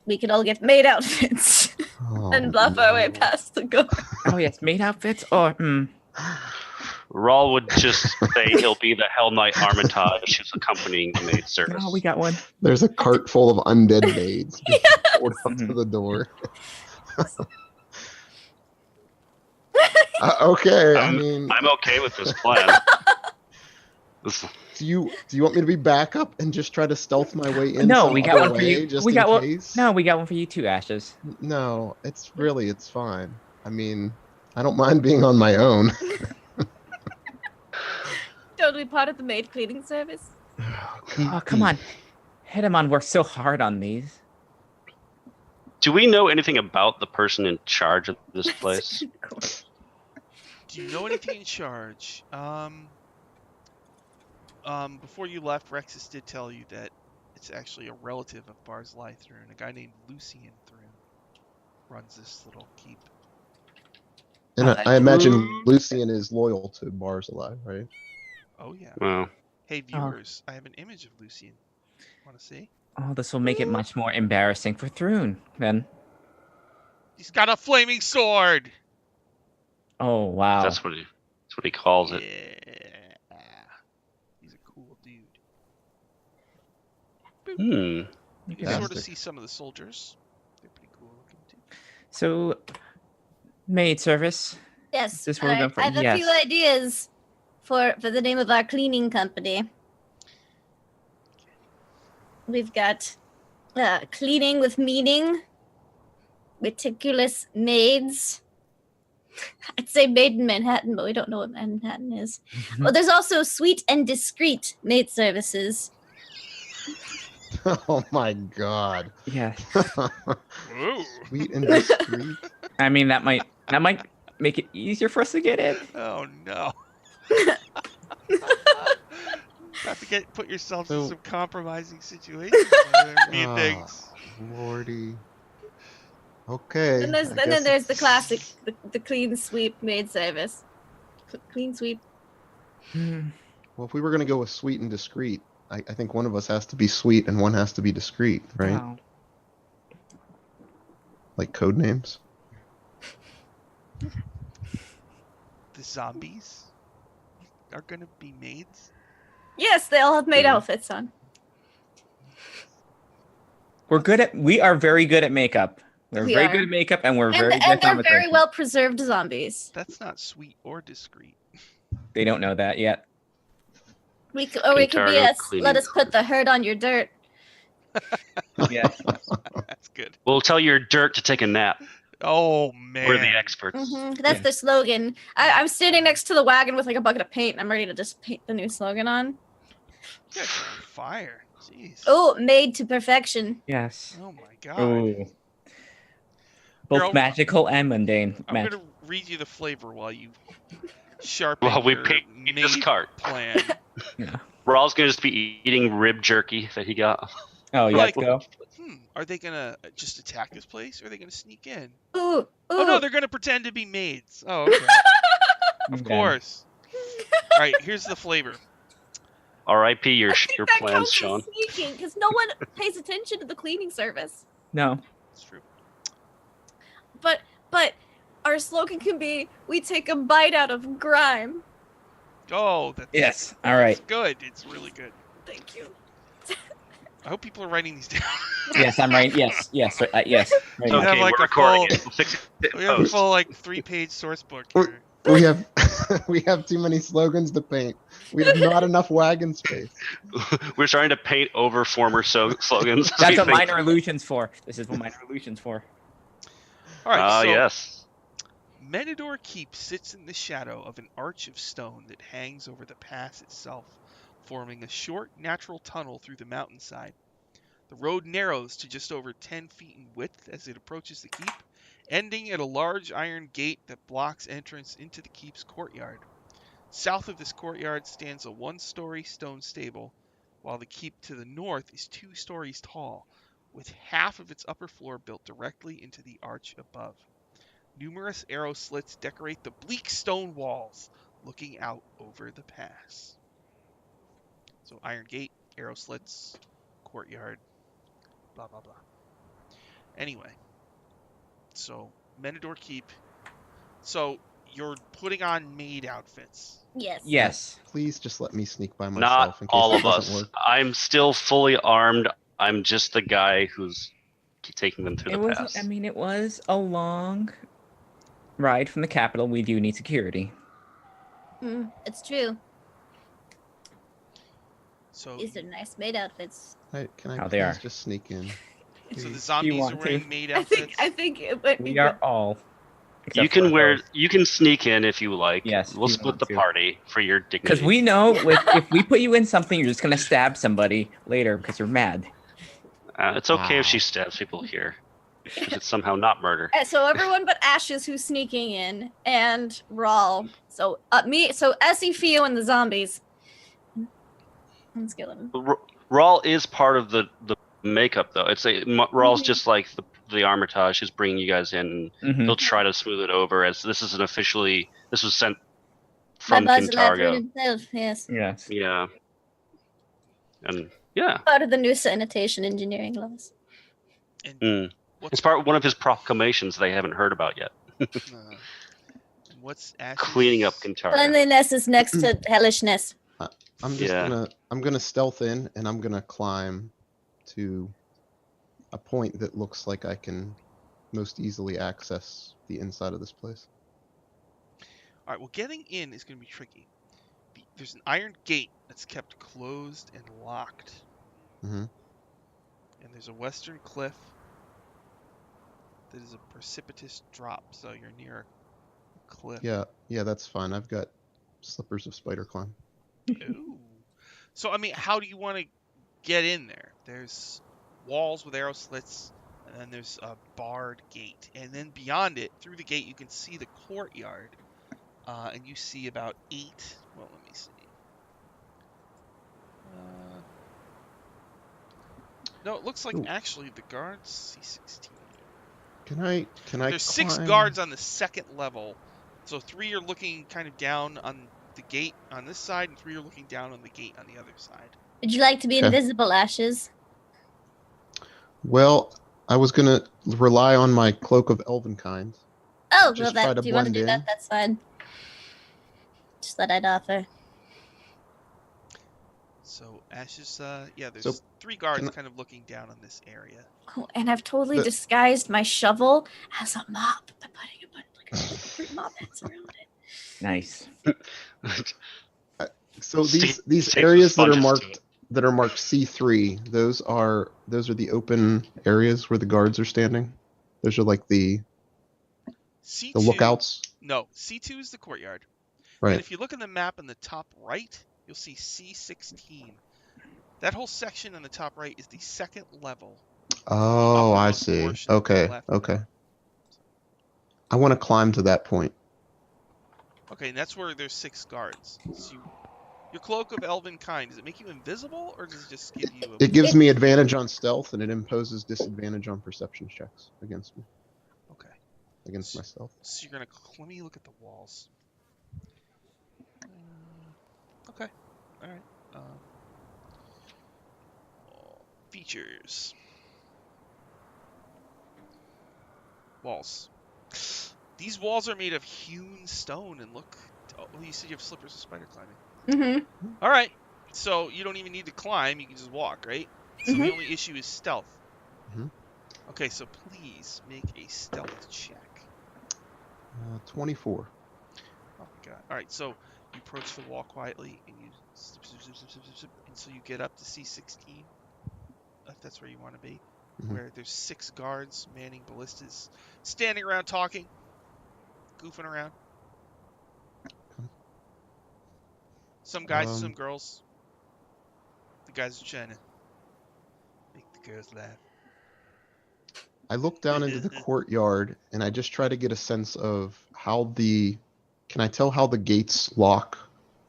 we could all get maid outfits Oh, and bluff our way no. past the guard. Oh yes, maid outfits or Rawl would just say he'll be the Hell Knight Armitage who's accompanying the maid service. No, we got one. There's a cart full of undead maids being pulled up to the door. Okay, I mean, I'm okay with this plan. do you want me to be backup and just try to stealth my way in? No, some we got other one for way, you. Just We in got one. case? No, we got one for you too, Ashes. No, it's fine. I mean, I don't mind being on my own. Totally part of the maid cleaning service. Oh, come on. Hedemon worked so hard on these. Do we know anything about the person in charge of this place? Do you know anything in charge? Before you left, Rexus did tell you that it's actually a relative of Barzillai Thrune, a guy named Lucian Thrune, runs this little keep. And I imagine Lucian is loyal to Barzillai, right? Oh yeah. Well, Hey viewers, I have an image of Lucian. Want to see? Oh, this will make it much more embarrassing for Thrune, then. He's got a flaming sword. Oh, wow. that's what he. That's what he calls it. Yeah. He's a cool dude. Hmm. You can sort of Fantastic. see some of the soldiers. They're pretty cool looking too. So, maid service. Yes. Is this where we're going for? I have a few Yes. ideas for the name of our cleaning company. We've got cleaning with meaning, meticulous maids. I'd say made in Manhattan, but we don't know what Manhattan is. Well, there's also sweet and discreet maid services. Oh my god. Yes. Whoa. Sweet and discreet. I mean, that might make it easier for us to get in. Oh no. About to put yourself in some compromising situations. Meetings. Lordy. Okay. And then there's the classic, the clean sweep maid service. Clean sweep. Well, if we were going to go with sweet and discreet, I think one of us has to be sweet and one has to be discreet, right? Wow. Like code names. The zombies are gonna be maids. Yes, they all have maid outfits on. We are very good at makeup. We're We very are. good at makeup, and we're And very good they're at very conversation. well preserved zombies. That's not sweet or discreet. They don't know that yet. We could be Ontario cleaning let us put the hurt on your dirt. Yes. That's good. We'll tell your dirt to take a nap. Oh man. We're the experts. That's the slogan. I'm standing next to the wagon with like a bucket of paint, and I'm ready to just paint the new slogan on. You guys are on fire. Jeez. Oh, made to perfection. Yes. Oh my god. Ooh. Both Harold, magical and mundane. I'm gonna read you the flavor while you sharpen While we your paint this maid cart. plan. Yeah. We're all going to just be eating rib jerky that he got. Oh, yeah. Like- Go. Are they gonna just attack this place, or are they gonna sneak in? Ooh. Oh no, they're gonna pretend to be maids. Oh, okay. Of Okay. course. All right, here's the flavor. R.I.P. your That plans, counts as Sean. sneaking because no one pays attention to the cleaning service. No. It's true. But our slogan can be, "We take a bite out of grime." Oh, that's Yes. All right. It's good. It's really good. Thank you. I hope people are writing these down. Yes, I'm right. Yes. Yes. Yes. Right We now. have Okay, like we're a recording full- it. We'll fix it in We have a post. full 3-page source book Or- here. We have we have too many slogans to paint. We have not enough wagon space. We're trying to paint over former slogans. as That's we what think. minor illusions for. This is what minor illusions for. All right. So yes. Menador Keep sits in the shadow of an arch of stone that hangs over the pass itself, forming a short natural tunnel through the mountainside. The road narrows to just over 10 feet in width as it approaches the keep, ending at a large iron gate that blocks entrance into the keep's courtyard. South of this courtyard stands a 1-story stone stable, while the keep to the north is 2 stories tall, with half of its upper floor built directly into the arch above. Numerous arrow slits decorate the bleak stone walls, looking out over the pass. So iron gate, arrow slits, courtyard, blah blah blah. Anyway, so Menador Keep. So you're putting on maid outfits. Yes. Yes. Please just let me sneak by myself Not in case all that of doesn't us. work. I'm still fully armed. I'm just the guy who's taking them through It the was. pass. I mean, it was a long ride from the capital. We do need security. It's true. So, These are nice maid outfits. Can I Oh, please they are. just sneak in? so the Please. zombies are want wearing to. maid I outfits. think it might be We are good. all. You can you can sneak in if you like. Yes, We'll if you split want the to. party for your dignity. Because we know if we put you in something, you're just gonna stab somebody later because you're mad. It's okay if Wow. she stabs people here. If it's somehow not murder. So everyone but Ashes who's sneaking in, and Rawl. So Essie, Fio, and the zombies. And Skeleton. Rawl is part of the makeup though. Rawl's just like the Armitage who's bringing you guys in. Mhm. He'll try to smooth it over as this was sent By from Buzz Lightyear Kintargo. himself, yes. Yes. Yeah. And yeah. Part of the new sanitation engineering laws. And Mm. what's It's one of his proclamations they haven't heard about yet. and what's Ash's? Cleaning up Kintara. Cleanliness is next to hellishness. I'm just gonna stealth in, and I'm gonna climb to a point that looks like I can most easily access the inside of this place. All right. Well, getting in is going to be tricky. There's an iron gate that's kept closed and locked. Mm-hmm. And there's a western cliff that is a precipitous drop, so you're near a cliff. Yeah, that's fine. I've got slippers of spider climb. Ooh. So, I mean, how do you want to get in there? There's walls with arrow slits, and then there's a barred gate. And then beyond it, through the gate, you can see the courtyard. And you see about 8... Well, let me see. No, it looks like actually the guards C16. Can I There's 6 guards on the second level. So 3 are looking kind of down on the gate on this side, and 3 are looking down on the gate on the other side. Would you like to be invisible, Ashes? Well, I was gonna rely on my cloak of elvenkind. Oh, Just well, try to do you want to blend do in. that? That's fine. Just thought I'd offer. So Ash's, there's So 3 guards kind of looking down on this area. Oh, and I've totally disguised my shovel as a mop by putting a 3 mop heads around it. Nice. So these Take areas the that are sponges marked C3, those are the open areas where the guards are standing. Those are like the C2, lookouts. No, C2 is the courtyard. Right. And if you look on the map in the top right, you'll see C16. That whole section on the top right is the second level. Oh, I uppermost see. portion to the Okay. left. Okay. I want to climb to that point. Okay, and that's where there's 6 guards. So your cloak of elven kind, does it make you invisible, or does it just give you a... It gives me advantage on stealth, and it imposes disadvantage on perception checks against me. Okay. Against myself. So you're gonna... Let me look at the walls. Okay. Alright. Features. Walls. These walls are made of hewn stone and look... Oh, you said you have slippers of spider climbing. Mm-hmm. Alright. So you don't even need to climb, you can just walk, right? So the only issue is stealth. Mhm. Okay, so please make a stealth check. 24. Oh my god. Alright, so you approach the wall quietly and you zip, zip, zip, zip, zip, zip, zip, and so you get up to C16, if that's where you want to be, where there's 6 guards manning ballistas, standing around talking, goofing around. Some guys, some girls. The guys are trying to make the girls laugh. I look down into the courtyard, and I just try to get a sense of how can I tell how the gates lock,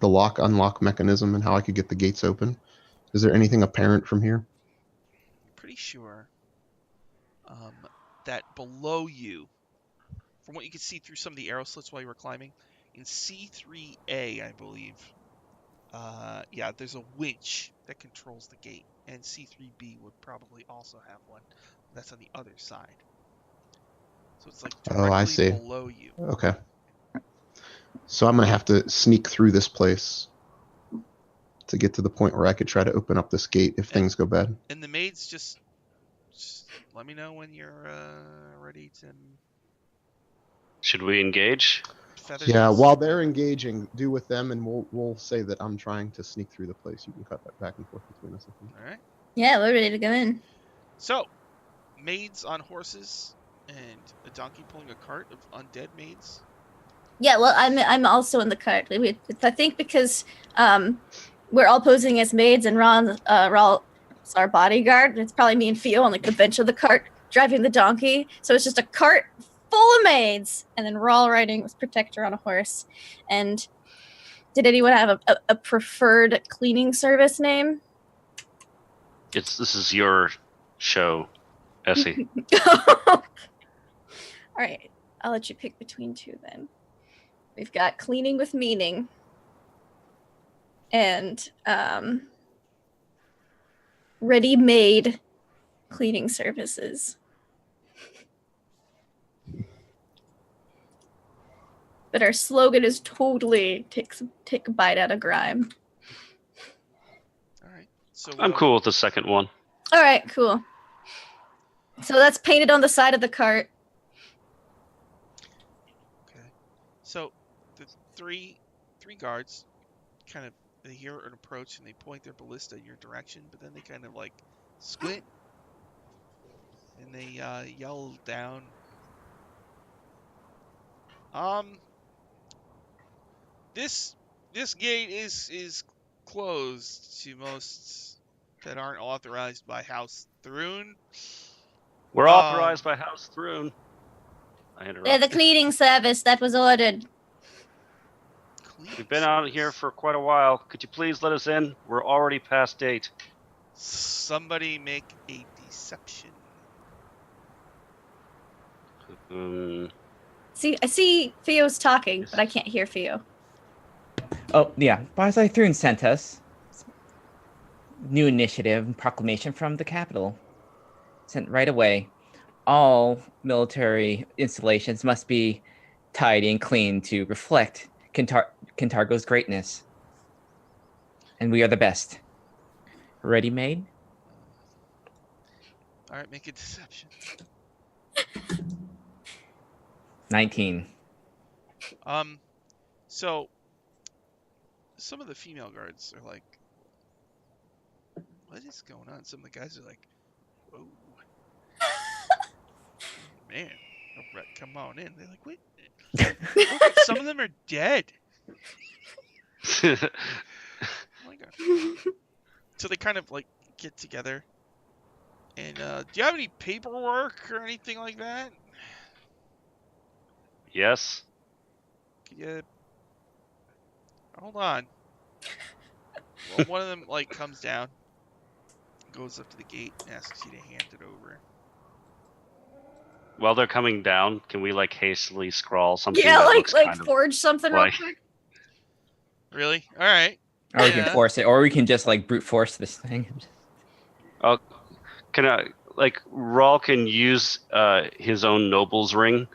the lock-unlock mechanism, and how I could get the gates open? Is there anything apparent from here? Pretty sure that below you, from what you could see through some of the arrow slits while you were climbing, in C3A, I believe, there's a winch that controls the gate, and C3B would probably also have one. That's on the other side. So it's like directly below you. Okay. So I'm going to have to sneak through this place to get to the point where I could try to open up this gate if things go bad. And the maids just let me know when you're ready to... Should we engage? Yeah, while they're engaging, do with them, and we'll say that I'm trying to sneak through the place. You can cut that back and forth between us. All right. Yeah, we're ready to go in. So, maids on horses and a donkey pulling a cart of undead maids. Yeah, well, I'm also in the cart. I think because we're all posing as maids and Ron's our bodyguard. It's probably me and Theo on like the bench of the cart driving the donkey. So it's just a cart full of maids, and then we're all riding with Protector on a horse. And did anyone have a preferred cleaning service name? This is your show, Essie. All right, I'll let you pick between 2 then. We've got cleaning with meaning and ready-made cleaning services. But our slogan is totally take a bite out of grime. All right. So I'm cool with the second one. All right, cool. So that's painted on the side of the cart. Okay. So the three guards kind of they hear an approach and they point their ballista in your direction, but then they kind of like squint and they yell down. This gate is closed to most that aren't authorized by House Thrun. We're authorized by House Thrun. I interrupt. They're the cleaning service that was ordered. We've been out here for quite a while. Could you please let us in? We're already past date. Somebody make a deception. See, I see Theo's talking, but I can't hear Theo. Oh, yeah. Barzai Thrun sent us. New initiative and proclamation from the capital. Sent right away. All military installations must be tidy and clean to reflect Kintargo's greatness. And we are the best. Ready made? All right, make a deception. 19. So some of the female guards are like, what is going on? Some of the guys are like, whoa. Man, come on in. They're like, wait. Look, some of them are dead. Oh my god. So they kind of like get together. And do you have any paperwork or anything like that? Yes. Could you... Hold on. Well, one of them like comes down, goes up to the gate, and asks you to hand it over. While they're coming down, can we like hastily scrawl something? Yeah, that like looks kind of forge something real like... quick. Really? All right. Or we can force it, or we can just like brute force this thing. Oh, can I like Rawl can use his own noble's ring,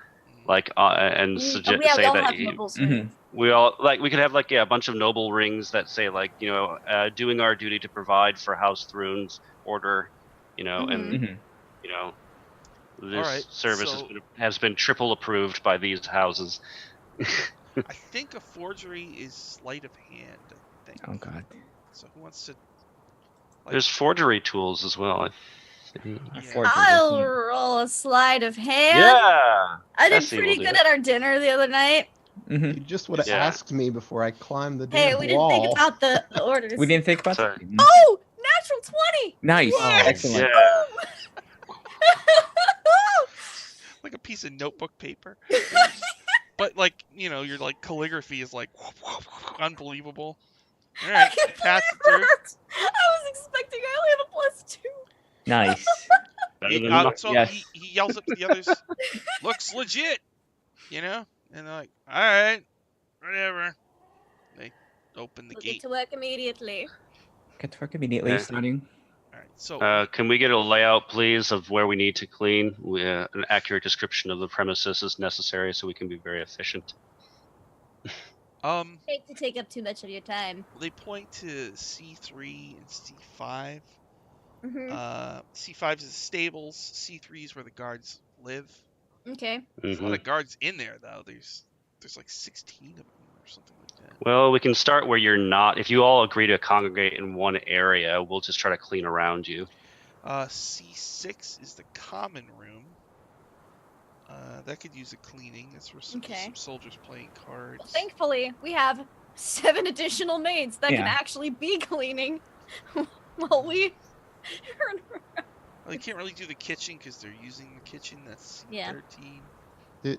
like and say that we all like we could have like a bunch of noble rings that say like doing our duty to provide for House Thrun's order, and this service has been triple approved by these houses. I think a forgery is sleight of hand. I think. Oh god. So who wants to? Like... There's forgery tools as well. I'll roll a sleight of hand. Yeah. I did pretty good at our dinner the other night. You just would have asked me before I climbed the damn Hey, we didn't think about the orders. We didn't think about that. Oh, natural 20. Nice. Whoa. Excellent. Yeah. Like a piece of notebook paper. But like, your like calligraphy is like unbelievable. All right, pass it through. I was expecting I only have a +2. Nice. So he yells up to the others, looks legit, and they're like, all right, whatever. They open the gate. Get to work immediately. Okay. Starting. All right, so can we get a layout, please, of where we need to clean? An accurate description of the premises is necessary so we can be very efficient. Hate to take up too much of your time. They point to C3 and C5. Mm-hmm. C5 is the stables. C3 is where the guards live. Okay. There's a lot of guards in there, though. There's like 16 of them or something like that. Well, we can start where you're not. If you all agree to congregate in one area, we'll just try to clean around you. C6 is the common room. That could use a cleaning. That's where some soldiers playing cards. Well, thankfully, we have 7 additional maids that can actually be cleaning while we run around. Well, they can't really do the kitchen because they're using the kitchen. That's C13.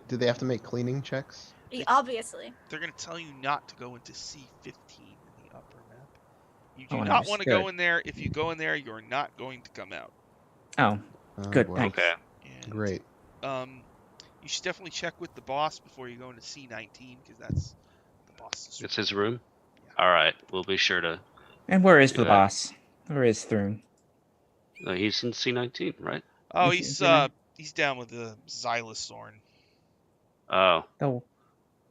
Do they have to make cleaning checks? Obviously. They're going to tell you not to go into C15 in the upper map. You do not want to go in there. If you go in there, you're not going to come out. Oh, good. Boy. Thanks. Okay. And, Great. You should definitely check with the boss before you go into C19 because that's the boss's. It's his room? Yeah. All right. We'll be sure to... And where is the boss? Where is Thrun? He's in C19, right? Oh, he's down with the Xylosorn. Oh. Oh.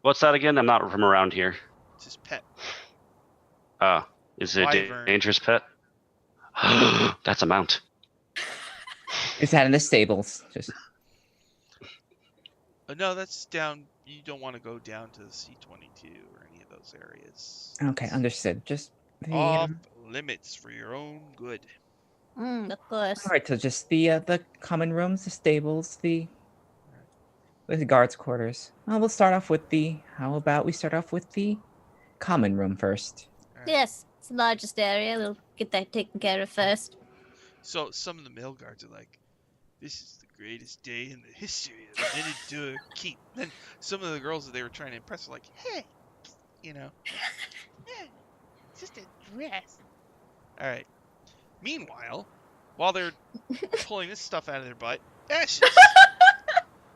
What's that again? I'm not from around here. It's his pet. Is it a Wyvern. dangerous pet? That's a mount. Is that in the stables? Just No, that's down. You don't want to go down to the C-22 or any of those areas. okay, It's understood. Just the off limits for your own good. Of course. all right. So just the common rooms, the stables, the guards' quarters. Well, we'll start off with the. How about we start off with the common room first? All right. Yes, it's the largest area. We'll get that taken care of first. So some of the male guards are like, "This is the greatest day in the history of Menador Keep." Then some of the girls that they were trying to impress are like, "Hey, yeah, it's just a dress." All right. Meanwhile, while they're pulling this stuff out of their butt, Ashes.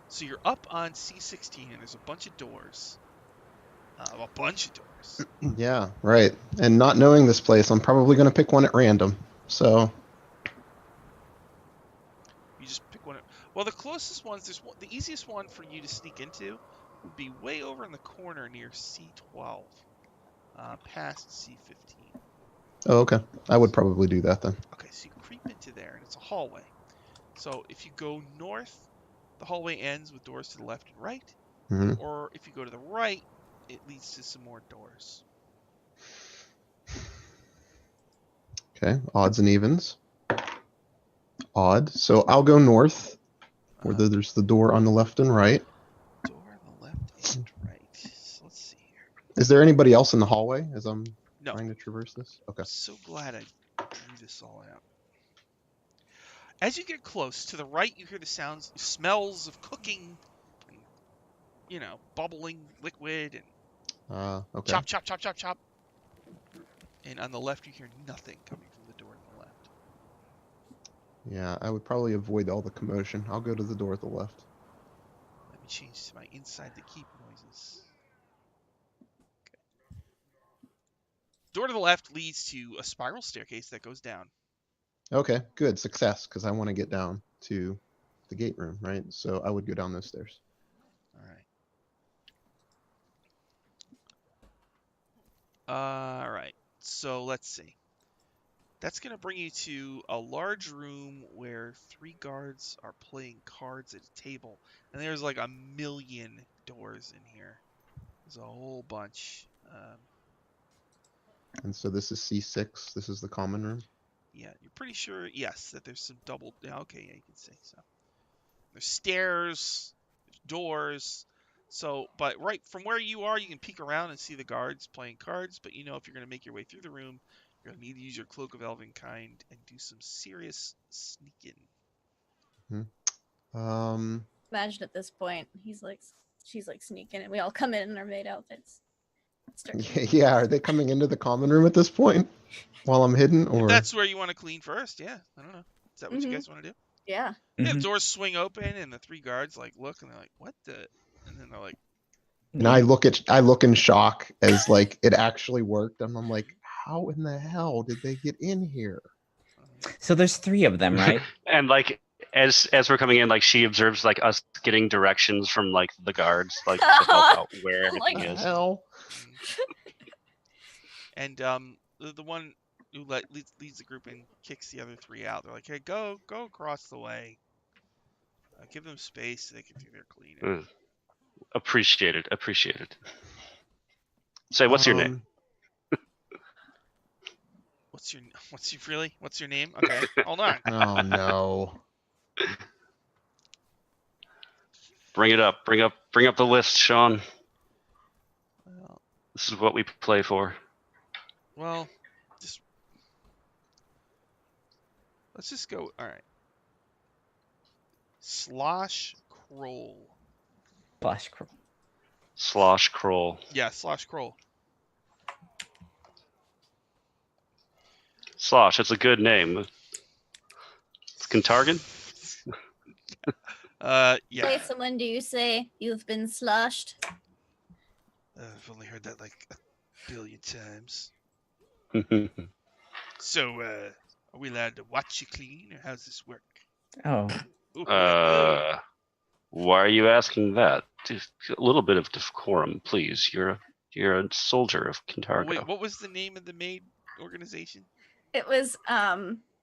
So you're up on C-16 and there's a bunch of doors. A bunch of doors. Yeah, right. And not knowing this place, I'm probably going to pick one at random. So, You just pick one. Well, the closest ones, the easiest one for you to sneak into would be way over in the corner near C-12, past C-15. oh, okay. I would probably do that then. Okay, so you creep into there and it's a hallway. So if you go north, the hallway ends with doors to the left and right. Hmm. Or if you go to the right, it leads to some more doors. Okay, odds and evens. Odd. So I'll go north, where there's the door on the left and right. Door on the left and right. So let's see here. Is there anybody else in the hallway as I'm No. trying to traverse this? Okay. I'm so glad I drew this all out. As you get close, to the right you hear the smells of cooking, and, bubbling liquid, and Okay. chop, chop, chop, chop, chop. And on the left you hear nothing coming from the door on the left. Yeah, I would probably avoid all the commotion. I'll go to the door at the left. Let me change to my inside the keep noises. Okay. Door to the left leads to a spiral staircase that goes down. Okay, good. Success, because I want to get down to the gate room, right? So I would go down those stairs. All right. So let's see. That's going to bring you to a large room where 3 guards are playing cards at a table. And there's like a million doors in here. There's a whole bunch. And so this is C6. This is the common room. Yeah, you're pretty sure, yes, that there's some double... Yeah, okay, yeah, you can see. So there's stairs, there's doors. So, but right from where you are, you can peek around and see the guards playing cards. But if you're going to make your way through the room, you're going to need to use your Cloak of Elvenkind and do some serious sneaking. Imagine at this point, she's like sneaking, and we all come in our maid outfits. Yeah, are they coming into the common room at this point while I'm hidden, or? If that's where you want to clean first, yeah. I don't know. Is that what you guys want to do? Yeah. Yeah, the doors swing open, and the 3 guards look, and they're like, "What the?" And then they're like, And I look in shock as like it actually worked, and I'm like, how in the hell did they get in here? So there's 3 of them, right? And as we're coming in, she observes us getting directions from the guards to help out where everything is. Hell. And the one who leads the group and kicks the other 3 out. They're like, "Hey, go across the way. Give them space so they can do their cleaning." Appreciated. Say, what's your name? What's your name? Okay, hold on. Oh no. Bring it up. Bring up the list, Sean. Well, This is what we play for. let's just go. All right. Slosh Kroll. Slosh Kroll. Yeah, Slosh Kroll. Slosh, that's a good name. It's Kentargan? Yeah. Wait, someone, do you say you've been sloshed? I've only heard that like a billion times. So, are we allowed to watch you clean, or how's this work? Oh. Why are you asking that? a little bit of decorum, please. You're a soldier of Oh, Kintargo. wait, what was the name of the maid organization? It was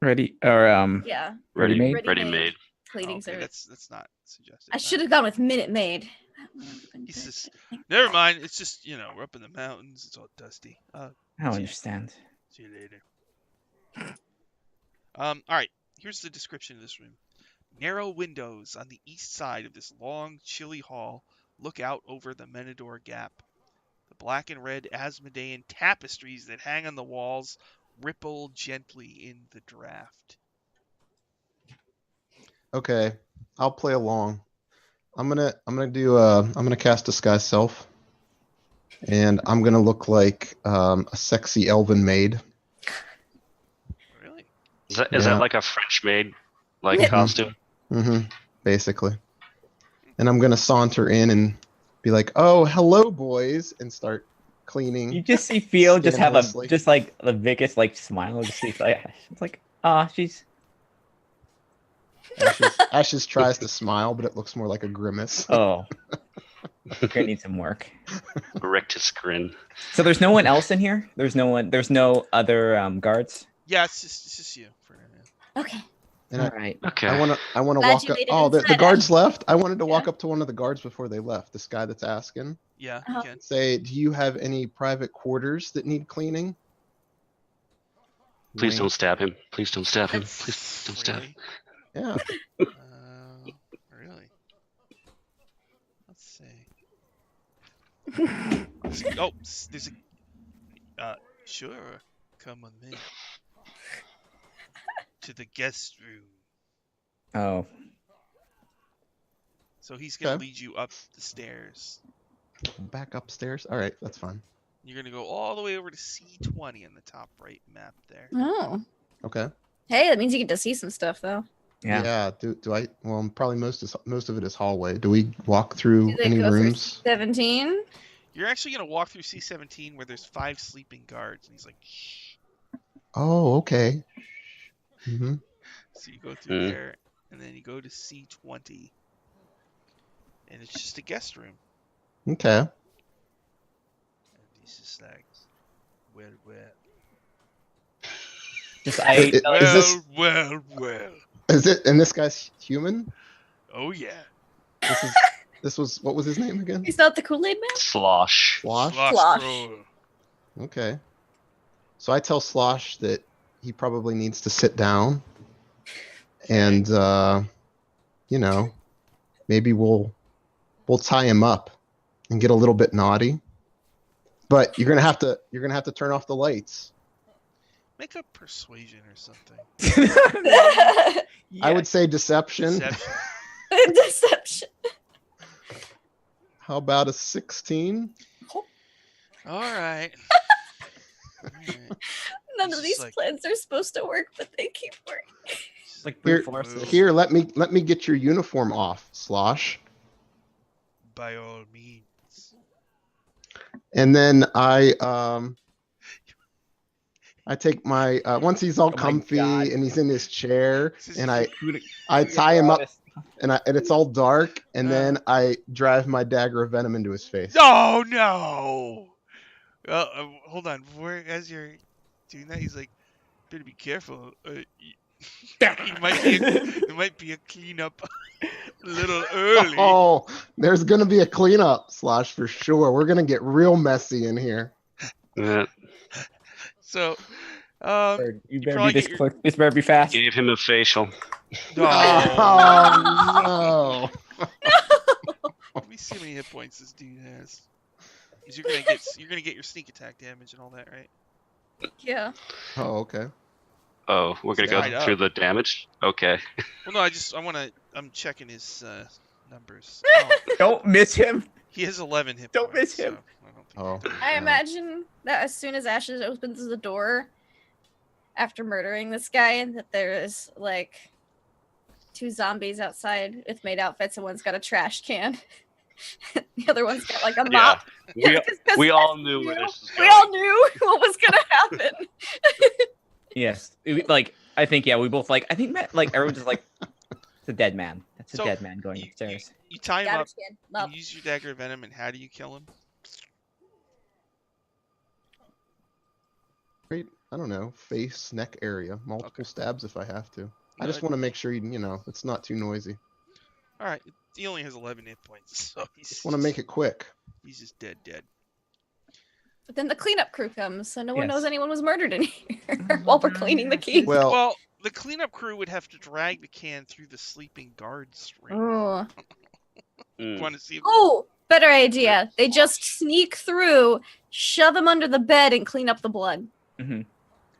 Ready or yeah, ready made. Ready-made. cleaning Okay, service. that's not suggestive. I should have gone with Minute Maid. He says, "Never mind. It's just we're up in the mountains. It's all dusty. I don't understand. See you later." All right. Here's the description of this room. Narrow windows on the east side of this long, chilly hall look out over the Menador Gap. The black and red Asmodean tapestries that hang on the walls ripple gently in the draft. Okay, I'll play along. I'm gonna cast Disguise Self, and I'm gonna look like a sexy elven maid. Really? Is that Yeah. like a French maid Yeah. costume? Mm-hmm. Basically, and I'm gonna saunter in and be like, "Oh, hello, boys," and start cleaning. You just see Phil just have Scandalously. just like the biggest smile. Just see like it's like she's Ashes tries to smile, but it looks more like a grimace. oh. Gonna need some work. Rictus grin. So there's no one else in here. There's no other guards. Yeah, it's just you for now. Okay. And All right. Okay. I want to Glad walk you up. made it Oh, the inside, guards Ash. left. I wanted to walk Yeah. up to one of the guards before they left. This guy that's asking. Yeah, Uh-huh. you can. Say, do you have any private quarters that need cleaning? Please Wink. don't stab him. Please don't stab him. Please don't stab him. Really? Yeah. Really? Let's see. There's a. Sure. Come on in. To the guest room. Oh. So he's gonna Okay. lead you up the stairs. Back upstairs. All right, that's fine. You're gonna go all the way over to C20 on the top right map there. Oh. Okay. Hey, that means you get to see some stuff though. Yeah. Do I? Well, probably most of it is hallway. Do we walk through Do they any go through rooms? 17. You're actually gonna walk through C17 where there's 5 sleeping guards, and he's like, shh. Oh, okay. Mm-hmm. So you go through there, and then you go to C20, and it's just a guest room. Okay. And he's just like, well. Just Is this- Well. Is it? And this guy's human. Oh yeah. This was what was his name again? He's not the Kool-Aid man? Slosh. Slosh. Slosh. Roll. Okay. So I tell Slosh that he probably needs to sit down, and maybe we'll tie him up and get a little bit naughty. But you're gonna have to turn off the lights. Make a persuasion or something. I would say deception. Deception. Deception. How about a 16? All right. None It's of just these like- plans are supposed to work, but they keep working. like Here, brute force. Move. here. Let me get your uniform off, Slosh. By all means. And then I take my once he's all my comfy God. and he's in his chair, This is and I tie him up, and it's all dark, and Uh. then I drive my dagger of venom into his face. Oh no! Hold on. As you're doing that, he's like, "Better be careful. It might be a cleanup a little early." Oh, there's gonna be a cleanup, Slosh, for sure. We're gonna get real messy in here. Uh, So, You better probably be this get your- quick. This better be fast. gave him a facial. no. Oh no! Let me see how many hit points this dude has. 'Cause you're gonna get your sneak attack damage and all that, right? Yeah. Oh, okay. Oh, we're gonna Tied go up. through the damage. Okay. Well, no, I'm checking his numbers. Don't miss him. He has 11 hit Don't points. miss him. So I don't think Oh. you're done. I imagine that as soon as Ashes opens the door after murdering this guy, that there is like 2 zombies outside with maid outfits, and one's got a trash can. The other one's got like a Yeah. mop. We all knew where this was We going. all knew what was gonna happen. Yes. I think we both I think everyone just it's a dead man. That's a So, dead man going You, upstairs. you tie him up, Garbage can. Well, you use your dagger of venom, and how do you kill him? Great. I don't know. Face, neck area. Multiple Okay. stabs if I have to. I No, just want to make sure it's not too noisy. All right, he only has 11 hit points, so Just want to make it quick. he's just dead. but then the cleanup crew comes, so no one knows Yes. anyone was murdered in here while we're cleaning the key. Well, The cleanup crew would have to drag the can through the sleeping guards ring. Oh. Want to see? Oh, better idea. They just sneak through, shove him under the bed, and clean up the blood. Mm-hmm.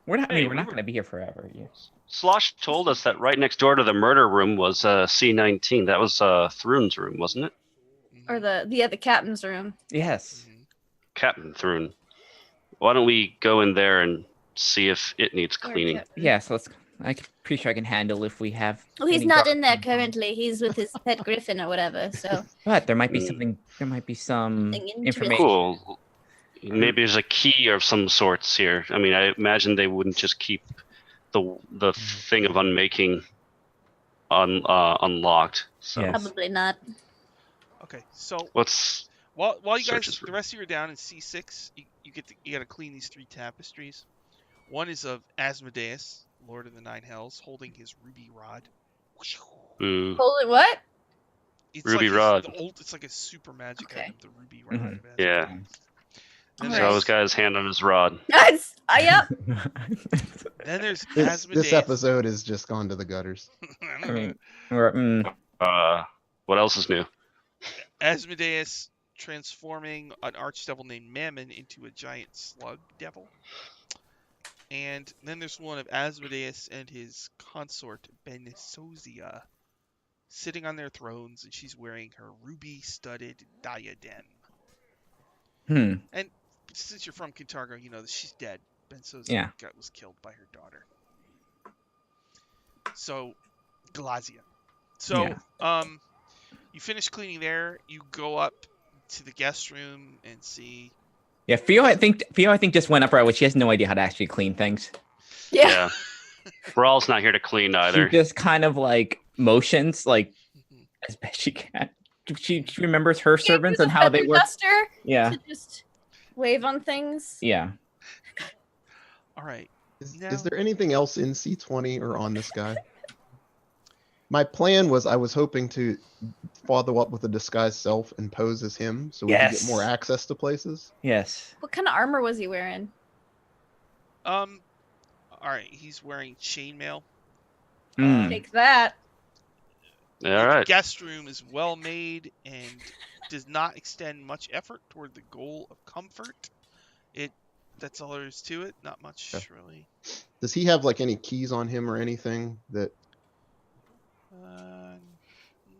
We're not. I Hey, mean, we're we not were- going to be here forever. Yeah. Slosh told us that right next door to the murder room was C19. That was Thrun's room, wasn't it? Or the captain's room. Yes. Mhm. Captain Thrun. Why don't we go in there and see if it needs Or cleaning? captain. Yes. I'm pretty sure I can handle if we have. Oh, he's any not guard- in there currently. He's with his pet griffin or whatever. So But there might be Mm. something. There might be some Something information. Cool. Maybe there's a key of some sorts here. I mean, I imagine they wouldn't just keep the thing of unmaking unlocked. So Yeah. Yes. probably not. Okay, so let's. while you Search guys, his the room. rest of you are down in C6, you got to clean these 3 tapestries. One is of Asmodeus, Lord of the Nine Hells, holding his ruby rod. Mm, Hold it, what? It's Ruby like rod. it's like a super magic Okay. item, the ruby rod. Mhm. of Asmodeus. yeah. Then So Alright. always got his hand on his rod. Yes. Yep. Then there's this Asmodeus. episode has just gone to the gutters. I mean, we're, What else is new? Asmodeus transforming an archdevil named Mammon into a giant slug devil. And then there's one of Asmodeus and his consort Benisozia sitting on their thrones, and she's wearing her ruby-studded diadem. hmm. And since you're from Kintargo, you know that she's dead. Benisozia Yeah. was killed by her daughter. So, Glazia. So, you finish cleaning there. You go up to the guest room and see. Yeah. Theo, I think just went up right away. She has no idea how to actually clean things. Yeah. Rawl's not here to clean either. She just kind of like motions like as best she can. She remembers her servants and how they Feather work. duster Yeah. to just wave on things. Yeah. All right. Is No. there anything else in C20 or on this guy? My plan was I was hoping to follow up with a disguised self and pose as him so we could Yes. get more access to places. Yes. What kind of armor was he wearing? All right. He's wearing chainmail. Mm. Take that. All The right. guest room is well made and does not extend much effort toward the goal of comfort. That's all there is to it. Not much, Okay. really. Does he have like any keys on him or anything that?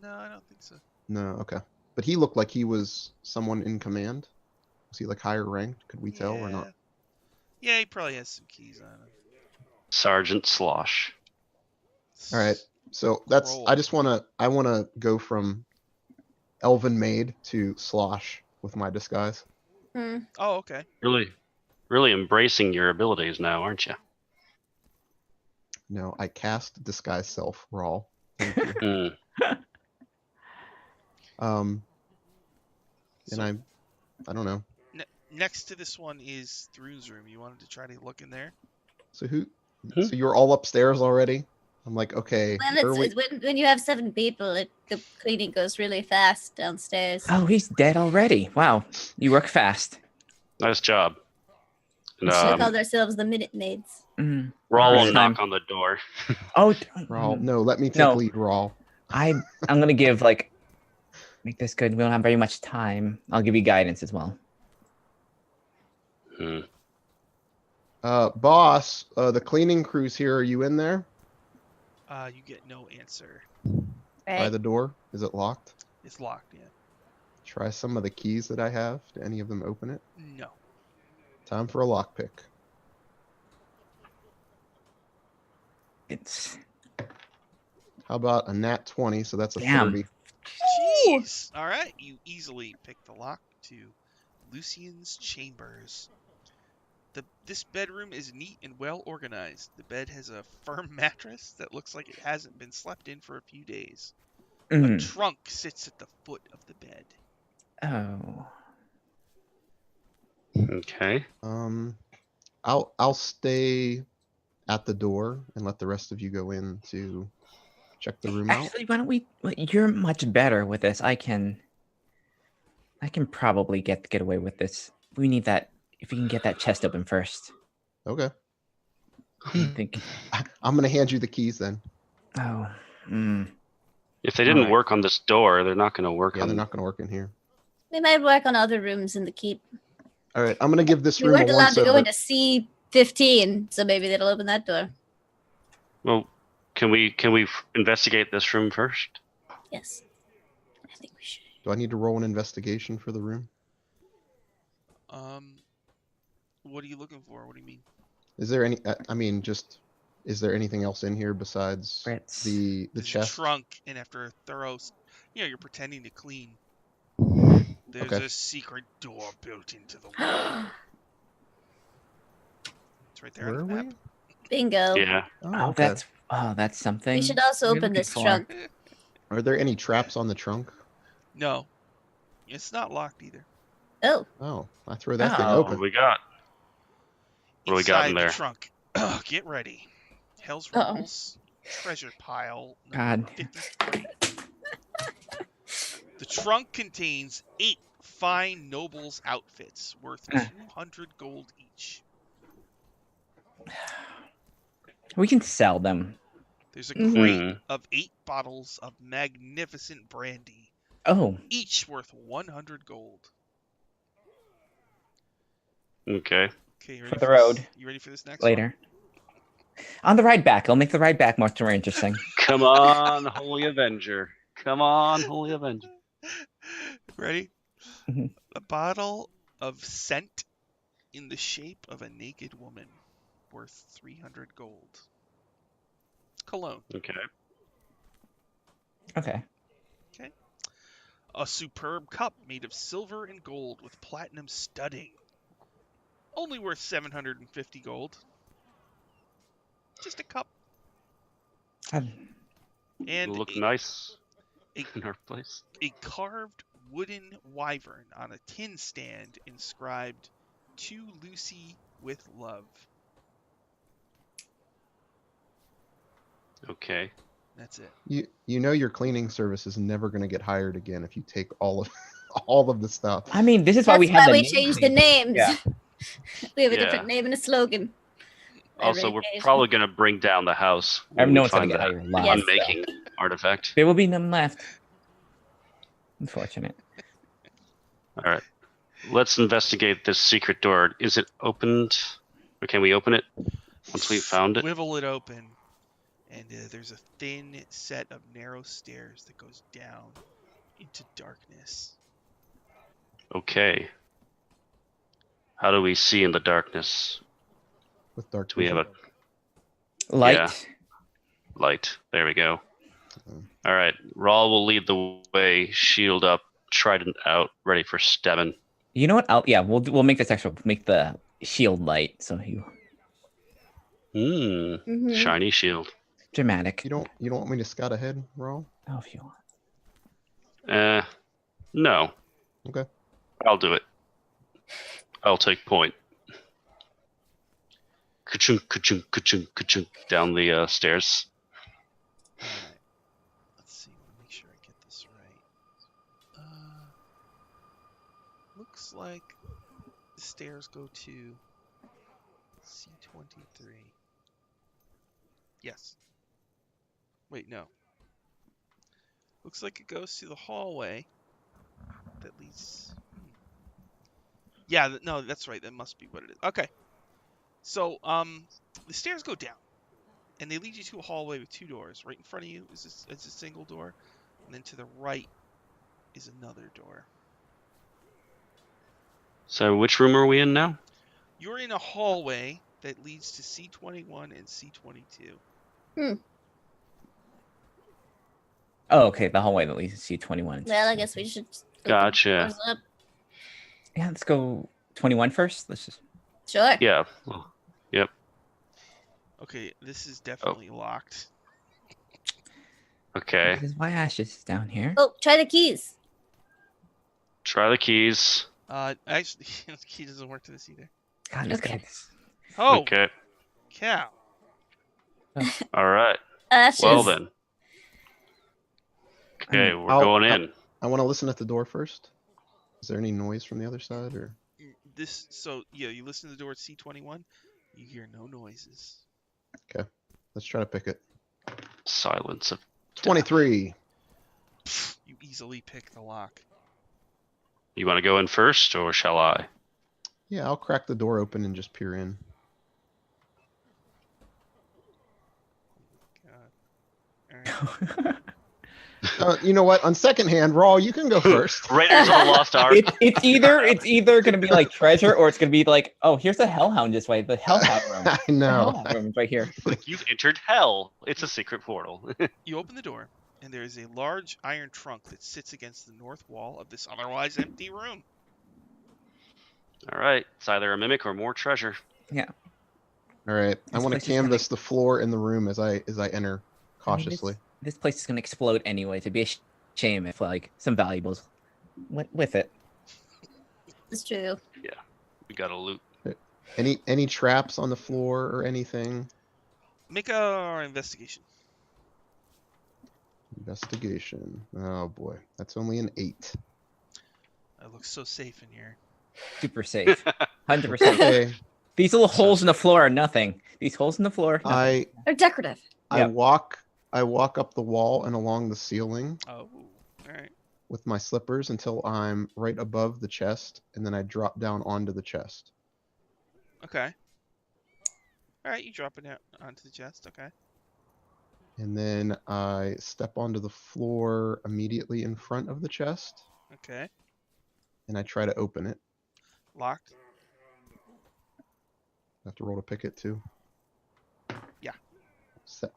No, I don't think so. No, okay. But he looked like he was someone in command. Was he like higher ranked? Could we tell or not? Yeah, he probably has some keys on him. Sergeant Slosh. All right. So that's Roll. I wanna go from Elven Maid to Slosh with my disguise. Hmm. Oh, okay. Really embracing your abilities now, aren't you? No, I cast disguise self raw. Thank you. Mm. And So I don't know. next to this one is Thrun's room. You wanted to try to look in there? So who? Hmm? So you're all upstairs already? I'm like, okay. Well, when you have 7 people, the cleaning goes really fast downstairs. Oh, he's dead already. Wow. You work fast. Nice job. And, We should have called ourselves the Minute Maids. Mm. Rawl will Alright. knock on the door. Oh, Raw. No, let me take No. lead, Raw. I'm gonna give make this good. We don't have very much time. I'll give you guidance as well. Hmm. Boss, the cleaning crew's here. Are you in there? You get no answer. By Right? the door? Is it locked? It's locked. Yeah. Try some of the keys that I have. Do any of them open it? No. Time for a lockpick. It's How about a nat 20? So that's a Damn. 30. Jeez. All right. You easily pick the lock to Lucian's chambers. This bedroom is neat and well organized. The bed has a firm mattress that looks like it hasn't been slept in for a few days. A trunk sits at the foot of the bed. Oh. Okay. I'll stay at the door and let the rest of you go in to check the room out. Actually, why don't we? You're much better with this. I can probably get away with this. We need that. If we can get that chest open first. Okay. I think. I'm gonna hand you the keys then. Oh. If they didn't Alright. work on this door, they're not going to work Yeah, on. they're not gonna work in here. They might work on other rooms in the keep. All right, I'm gonna give this We room a weren't allowed once to go over. into C15, so maybe that'll open that door. Well, can we investigate this room first? Yes. I think we should. Do I need to roll an investigation for the room? What are you looking for? What do you mean? Is there any? I mean, just is there anything else in here besides Brits. the There's chest? a trunk, and after a thorough, you're pretending to clean. There's Okay. a secret door built into the wall. It's right there Where are on the we? map. Bingo. Yeah. Oh, okay. That's something. We should also we're open looking this for. trunk. Are there any traps on the trunk? No, it's not locked either. Oh, Oh, I throw that thing Oh. What open. do we got? What do we got in Inside the there? trunk. Get ready. Hell's Uh-oh. Rebels treasure pile God. number 53. The trunk contains 8 fine nobles outfits worth 200 gold each. We can sell them. There's a Mhm. crate of 8 bottles of magnificent brandy, Oh. each worth 100 gold. Okay. Okay, you For ready the this? road. You ready for this next Later. On the ride back. I'll make the ride back much more interesting. Come on, Holy Avenger. Come on, Holy Avenger. one? Ready? Mhm. A bottle of scent in the shape of a naked woman, worth 300 gold. Cologne. Okay. Okay. A superb cup made of silver and gold with platinum studding. Only worth 750 gold. Just a cup. Um, And It'll look nice a, in our place. a carved wooden wyvern on a tin stand inscribed, "To Lucy with love." Okay. That's it. You know your cleaning service is never gonna get hired again if you take all of all of the stuff. I mean, this is why that's we have why the we name changed the change. names. Yeah. We have a Yeah. different name and a slogan. Also, Every we're occasion. probably going to bring down the house when No we one's gonna find get that hired alive. Yes. unmaking artifact. There will be none left. Unfortunate. All right. Let's investigate this secret door. Is it opened? Or can we open it once we found it? Swivel it open, and there's a thin set of narrow stairs that goes down into darkness. Okay. How do we see in the darkness? With dark Do we have vision. a Light. Yeah. light? There we go. Mhm. All right. Rawl will lead the way, shield up, trident out, ready for stabbing. You know what? We'll make this extra. Make the shield light so you Mhm. Shiny shield. dramatic. You don't want me to scout ahead, Raul? Oh, if you want. No. Okay. I'll do it. I'll take point. Ka-chunk, ka-chunk, ka-chunk, ka-chunk, down the stairs. Alright. Let's see. Let me make sure I get this right. Looks like the stairs go to C23. Yes. Wait, no. Looks like it goes to the hallway that leads. Yeah, no, that's right. That must be what it is. Okay. So, the stairs go down, and they lead you to a hallway with 2 doors. Right in front of you is a single door, and then to the right is another door. So which room are we in now? You're in a hallway that leads to C21 and C22. Oh, okay. The hallway that leads to C21. Well, I guess we should. open Gotcha. doors up. Yeah, let's go 21 first. Let's just. Sure. Yeah. Well, Okay, this is definitely locked. Okay. This is why Ashes is down here. Oh, try the keys. Try the keys. Actually, the key doesn't work to this either. God, this Okay. guy. Oh, Okay. cow. All right. Ashes. Well then. Okay, mean, we're going in. I want to listen at the door first. Is there any noise from the other side, or You listen to the door at C21. You hear no noises. let's try to pick it. Silence of 23. You easily pick the lock. You want to go in first, or shall I? Yeah, I'll crack the door open and just peer in. God. All right. You know what? On second hand, Raw, you can go first. Raiders of the Lost Ark. It's either gonna be like treasure, or it's gonna be like, oh, here's a hellhound this way. The hellhound room. I The know. hellhound room is right here. You've entered hell. It's a secret portal. You open the door, and there is a large iron trunk that sits against the north wall of this otherwise empty room. All right. It's either a mimic or more treasure. All right. I This want to place is gonna- canvass the floor in the room as I enter cautiously. This place is gonna explode anyway. It'd be a shame if like some valuables went with it. It's true. We got to loot. Any traps on the floor or anything? Make a investigation. Investigation. Oh boy, that's only an 8. It looks so safe in here. Super safe. 100%. Okay. These little holes in the floor are nothing. These holes in the floor. Nothing. They're decorative. I walk up the wall and along the ceiling Oh, all right. with my slippers until I'm right above the chest, and then I drop down onto the chest. Okay. All right, you drop it out onto the chest. Okay. And then I step onto the floor immediately in front of the chest, Okay. and I try to open it. Locked. I have to roll to pick it too. Yeah.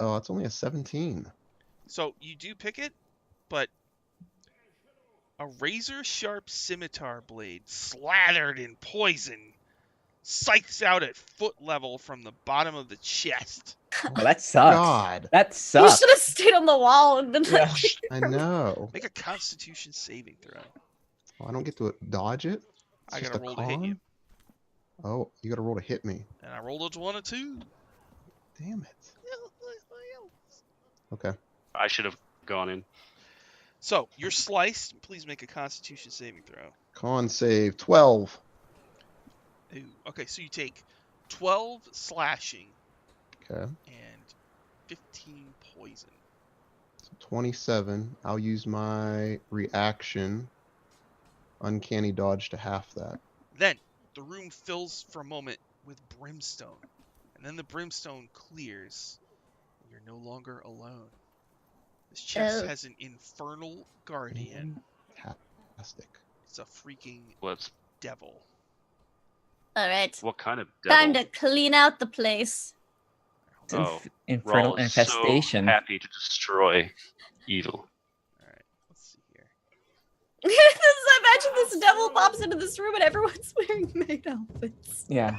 Oh, it's only a 17. So you do pick it, but a razor sharp scimitar blade slathered in poison scythes out at foot level from the bottom of the chest. Oh, that sucks. God, That You sucks. should have stayed on the wall and been like, I know. Make a Constitution saving throw. Oh, I don't get to dodge it. It's I just gotta a roll to hit con? you, Oh, you got to roll to hit me. and I rolled a 1 or 2. Damn it. Okay. I should have gone in. So you're sliced. Please make a Constitution saving throw. Con save 12. Ooh, okay, so you take 12 slashing Okay. and 15 poison. So 27. I'll use my reaction. Uncanny dodge to half that. Then the room fills for a moment with brimstone, and then the brimstone clears. And you're no longer alone. This chest Oh. has an infernal guardian. Fantastic. It's a freaking What's devil. all right, what kind of devil? time to clean out the place. It's Oh, infernal Raul is infestation. So happy to destroy evil. All right, let's see here. Imagine this devil pops into this room and everyone's wearing maid outfits. Yeah.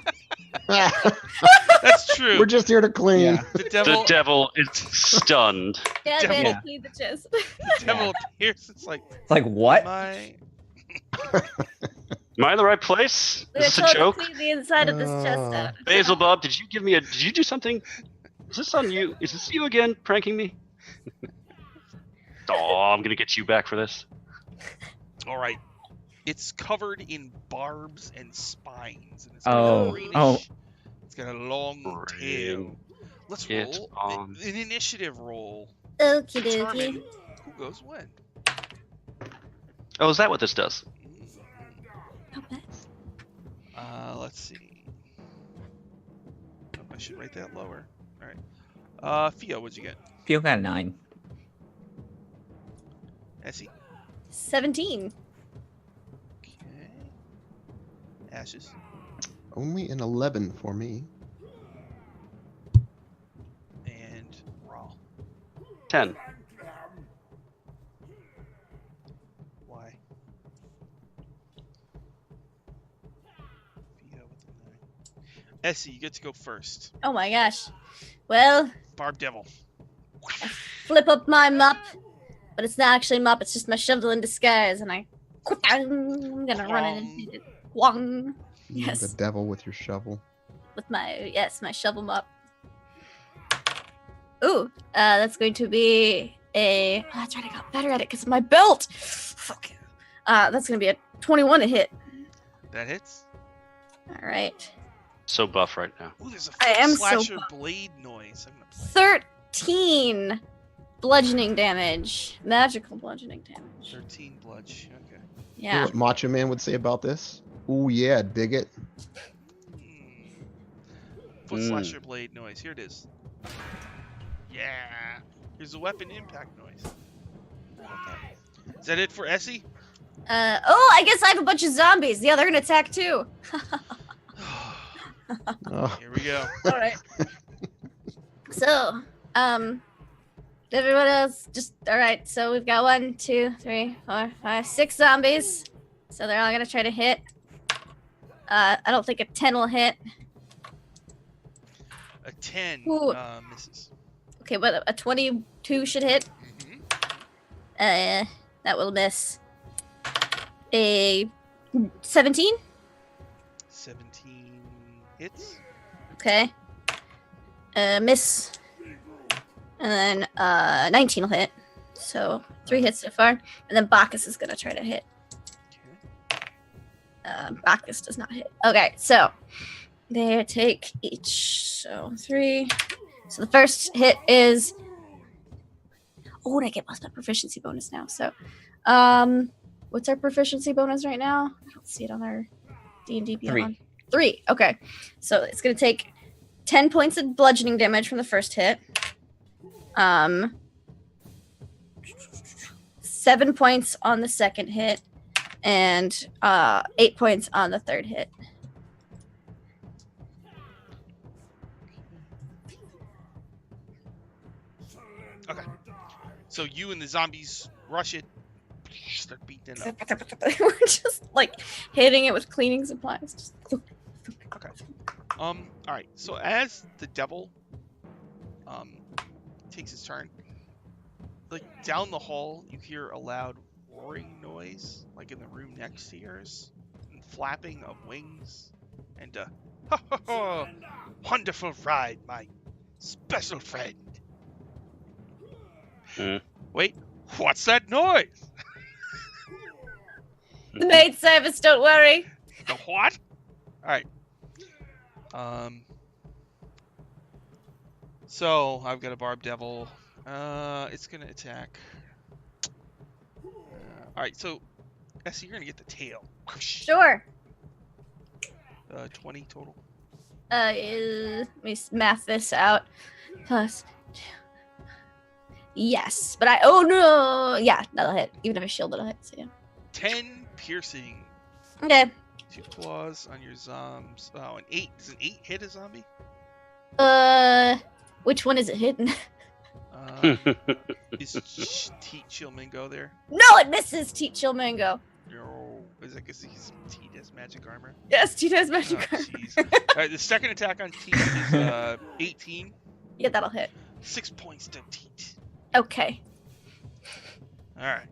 That's true. We're just here to clean. Yeah. The devil, The devil is stunned. Yeah, Devil. man, Yeah. clean the chest. the devil appears. It's like, It's like what? my. Am I in the right place? We're Is this a told to joke? clean the inside of this chest out. Basil Bob, did you do something? Is this on you? Is this you again pranking me? Oh, I'm gonna get you back for this. All right. It's covered in barbs and spines, and it's Oh, greenish. oh. It's got a long tail. Bring Let's it roll on. an initiative roll. Okie Determine dokie. who goes when. Oh, is that what this does? Not bad. Let's see. Oh, I should write that lower. All right. Theo, what'd you get? Feel got a 9. Essie. 17. Okay. Ashes. Only an 11 for me. And Raw. 10. Why? Theo with the 9. Essie, you get to go first. Oh my gosh. Well, Barb Devil. flip up my mop, but it's not actually a mop, it's just my shovel in disguise, and I'm gonna run it and hit it. Wong. Yes. The devil with your shovel. With my shovel mop. Ooh, that's going to be a. Oh, that's right, I got better at it because of my belt. Fuck you. That's gonna be a 21 to hit. That hits. All right. So buff right now. Ooh, there's a I am so slasher buff. blade noise. I'm gonna play. 13 bludgeoning damage, magical bludgeoning damage. 13 bludge. Okay. You know Yeah. what Macho Man would say about this? Ooh, yeah, dig it. Foot slasher blade noise. Here it is. Yeah. Here's a weapon impact noise. Is that it for Essie? I guess I have a bunch of zombies. Yeah, they're gonna attack too. Oh. Here we go. All right. So, everyone else, just all right. So we've got 1, 2, 3, 4, 5, 6 zombies. So they're all gonna try to hit. I don't think a 10 will hit. A 10 Ooh. misses. Okay, but a 22 should hit. Mm-hmm. That will miss. A 17. 17 hits. Okay. Miss. And then 19 will hit. So 3 hits so far. And then Bacchus is gonna try to hit. Bacchus does not hit. Okay, so they take each. So 3. So the first hit is. Oh, and I get plus my proficiency bonus now. So, what's our proficiency bonus right now? I don't see it on our D&D Beyond. 3. Okay, so it's gonna take 10 points of bludgeoning damage from the first hit. 7 points on the second hit, and 8 points on the third hit. Okay. So you and the zombies rush it. Start beating it up. We're just like hitting it with cleaning supplies. Just... Okay. All right. So as the devil takes his turn, like down the hall, you hear a loud roaring noise, like in the room next to yours, and flapping of wings, and ha ha ha! Wonderful ride, my special friend. Wait, what's that noise? The maid service, don't worry. The what? All right. So I've got a barb devil. It's gonna attack. All right. So, Essie, you're gonna get the tail. Sure. 20 total. Let me math this out. Plus 2. Yes, but oh no! Yeah, that'll hit. Even if I shield, it'll hit. So yeah. 10 piercing. Okay. 2 claws on your zombies. Oh, an 8. Does an 8 hit a zombie? Which one is it hitting? Is Teat Chilmingo there? No, it misses Teat Chilmango. No. Is that because Teat has magic armor? Yes, Teat has Oh, magic armor. jeez. Alright, the second attack on Teat is 18. Yeah, that'll hit. 6 points to Teat. Okay. Alright.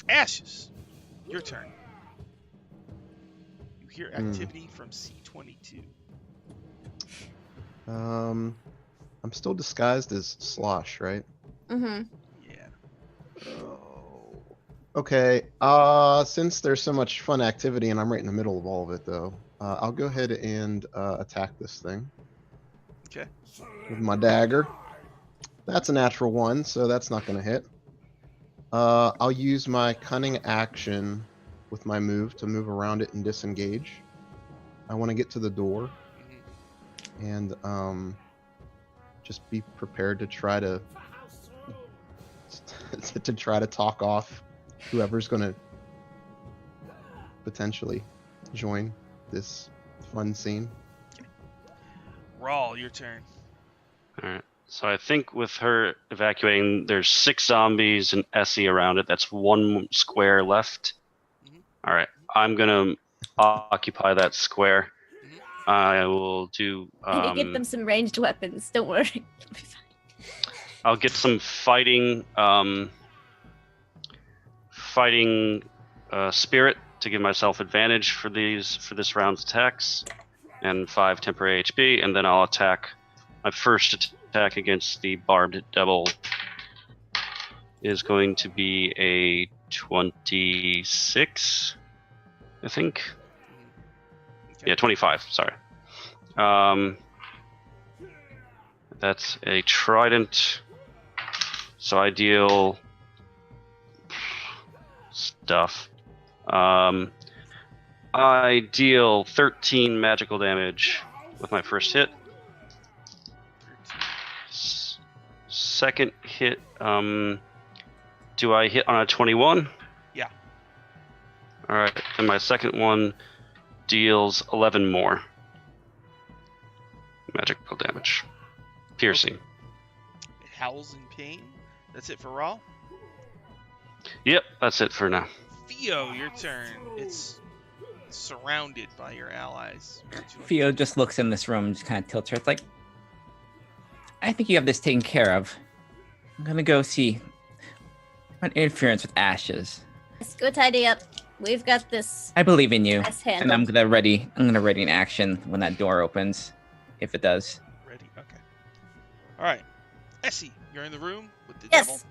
Ashes, your turn. You hear activity from C22. I'm still disguised as Slosh, right? Mm-hmm. Yeah. Oh. Okay. Since there's so much fun activity and I'm right in the middle of all of it, though, I'll go ahead and attack this thing. Okay. With my dagger. That's a natural 1, so that's not going to hit. I'll use my cunning action with my move to move around it and disengage. I want to get to the door. And just be prepared to try to talk off whoever's going to potentially join this fun scene. Rawl, your turn. All right. So I think with her evacuating, there's 6 zombies and Essie around it. That's 1 square left. All right. I'm gonna occupy that square. I will do. I can get them some ranged weapons. Don't worry. It'll be fine. I'll get some fighting spirit to give myself advantage for this round's attacks, and 5 temporary HP, and then I'll attack. My first attack against the barbed devil is going to be a 26, I think. Okay. Yeah, 25. Sorry. That's a trident. So I deal stuff. I deal 13 magical damage with my first hit. Second hit, do I hit on a 21? Yeah. Alright, and my second one deals 11 more magical damage. Piercing. It howls in pain. That's it for Raw. Yep, that's it for now. Theo, your turn. It's surrounded by your allies. Theo just looks in this room and just kind of tilts her. It's like, I think you have this taken care of. I'm gonna go see an interference with ashes. Let's go tidy up. We've got this. I believe in you, Nice and I'm gonna ready an action when that door opens, if it does. Ready? Okay. All right. Essie, you're in the room with the Yes. devil.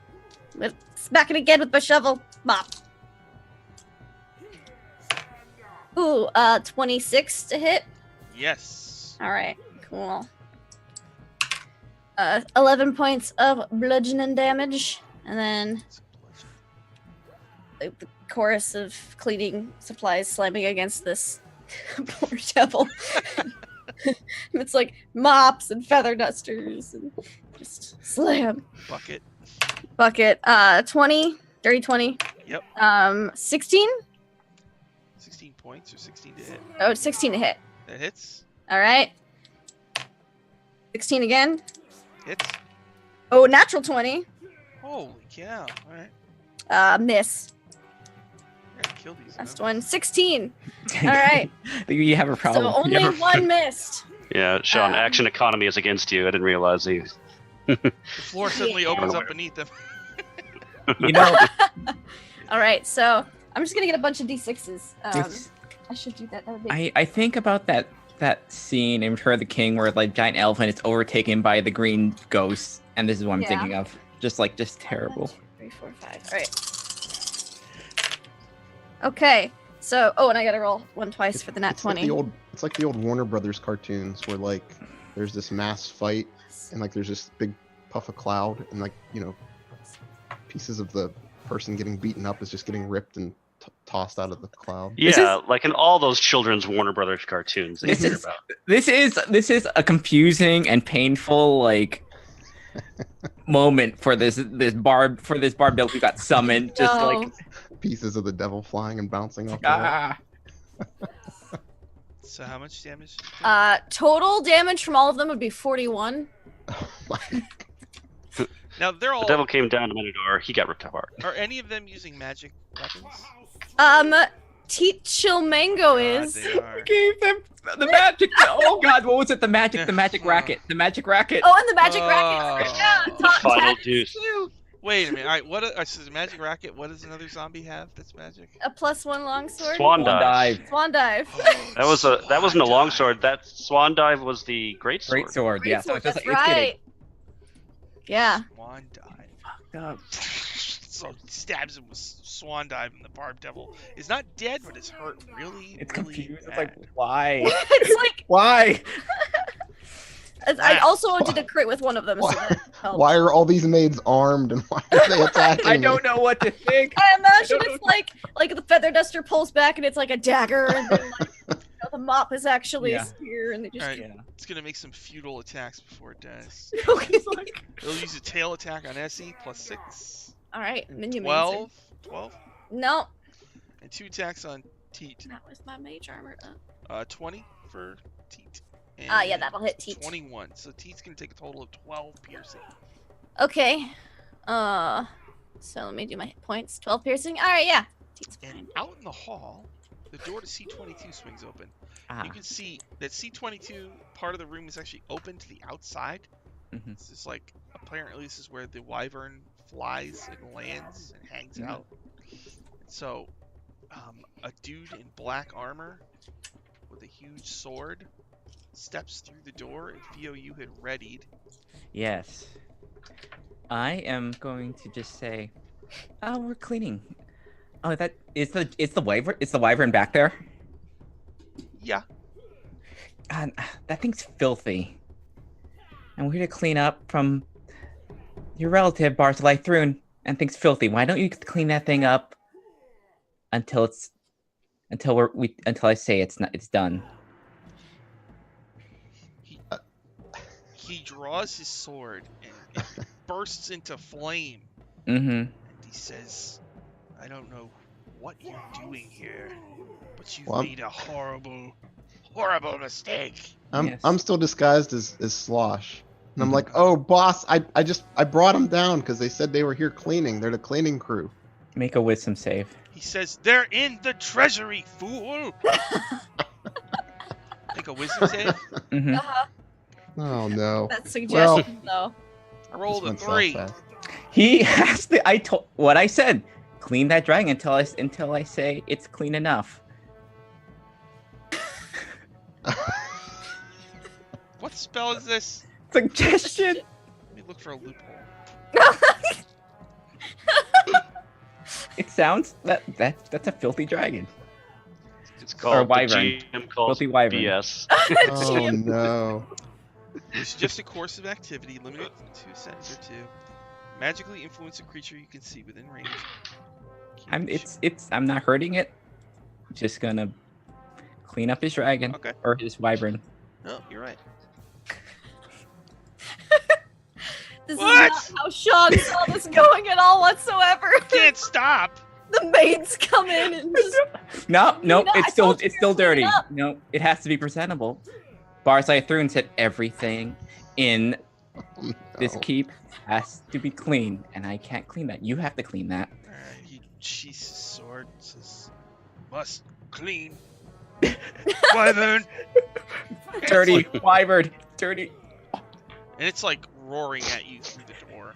Let's smack it again with my shovel. Mop. Ooh, 26 to hit. Yes. All right, cool. 11 points of bludgeoning damage, and then the chorus of cleaning supplies slamming against this poor devil. It's like mops and feather dusters and just slam. Bucket. 20, dirty 20. Yep. 16? 16 points or 16 to hit. Oh, 16 to hit. That hits. All right. 16 again. Hits. Oh, natural 20. Holy cow. All right. Miss. I gotta kill these. Last now. one. 16. All right. You have a problem. So only one missed. Yeah, Sean, action economy is against you. I didn't realize he... The floor suddenly Yeah. opens up beneath them. You know, All right, so I'm just gonna get a bunch of d6s. it's- I should do that. That would be. I think about that scene in Return of the King where like giant elephant is overtaken by the green ghost, and this is what I'm Yeah. thinking of. Just terrible. 1, 2, 3, 4, 5. All right. Okay. So, and I gotta roll one twice for the nat It's like 20. it's like the old Warner Brothers cartoons where like there's this mass fight and like there's this big puff of cloud and like pieces of the person getting beaten up is just getting ripped and tossed out of the cloud. Yeah, like in all those children's Warner Brothers cartoons that you This hear is- about. This is a confusing and painful moment for this barb that we got summoned. Just No. Pieces of the devil flying and bouncing off the wall. ah. So how much damage? Total damage from all of them would be 41. Oh my. Now they're all. The devil came down to Menador. He got ripped apart. Are any of them using magic weapons? Teat Chill Mango God, is. they are. Gave them the magic. Oh God, what was it? The magic racket. The magic racket. Oh, and the magic Oh. racket. Yeah, The top final attack juice. too. Wait a minute. All right. What? So the magic racket. What does another zombie have? That's magic. A +1 longsword. Swan One dive. dive. Swan dive. That wasn't a Swan long dive. sword. That swan dive was the great sword. Great sword. Yeah. So Greatsword, it's just that's it's getting right. Yeah. Swan dive. fucked up. So he stabs him with swan dive, and the barb devil is not dead, but is hurt really, It's really confused. It's bad. like why? It's like Why? I also did a crit with one of them. So that helped. Why are all these maids armed and why are they attacking I me? don't know what to think. I imagine I don't it's like the feather duster pulls back and it's like a dagger, and then the mop is actually Yeah. a spear, and they just. All right. Yeah. It's gonna make some futile attacks before it dies. He's like, It'll use a tail attack on Essie, +6. all right, and then you 12, No, and 2 attacks on Teat. not with my mage armor up. 20 for Teat. Yeah, And that'll hit Teat. 21. So Teat's gonna take a total of 12 piercing. Okay. So let me do my hit points. 12 piercing. All right, yeah. Teat's fine. And out in the hall, the door to C22 swings open. Ah. You can see that C22 part of the room is actually open to the outside, Mhm. This is like, apparently this is where the wyvern flies and lands and hangs Mhm. out. So, a dude in black armor with a huge sword steps through the door, and Theo, you had readied. Yes. I am going to just say, "Oh, we're cleaning." Oh, that is the wyvern. It's the wyvern back there. Yeah. God, that thing's filthy. And we're here to clean up from your relative Barzillai Thrun, and thing's filthy. Why don't you clean that thing up until I say it's done? He draws his sword and it bursts into flame. Mm-hmm. And he says, I don't know what you're doing here, but you've Well, made a horrible, horrible mistake. Yes. I'm still disguised as Slosh. And I'm Mhm. like, oh, boss, I brought them down because they said they were here cleaning. They're the cleaning crew. Make a wisdom save. He says, they're in the treasury, fool! Make a wisdom save. Mm-hmm. Oh no. That suggestion, though. I rolled a This went south 3. fast. He has to. I told what I said. Clean that dragon until I say it's clean enough. What spell is this? Suggestion. Let me look for a loophole. It sounds that's a filthy dragon. It's Or called wyvern. the GM calls Filthy wyvern. BS. Oh no. It's just a course of activity limited to a sentence or two. Magically influence a creature you can see within range. I'm not hurting it. Just gonna clean up his dragon Okay. or his wyvern. No, you're right. This What? is not how Sean saw this going at all whatsoever. Can't stop. The maids come in and just No, Clean up. I it's told you still to clean dirty. up. No, it has to be presentable. Barzillai Thrun said everything in Oh, this no. keep has to be clean, and I can't clean that. You have to clean that. Alright, he sheaths his sword and says, must clean. Wyvern! Dirty wyvern, dirty. And it's like roaring at you through the door.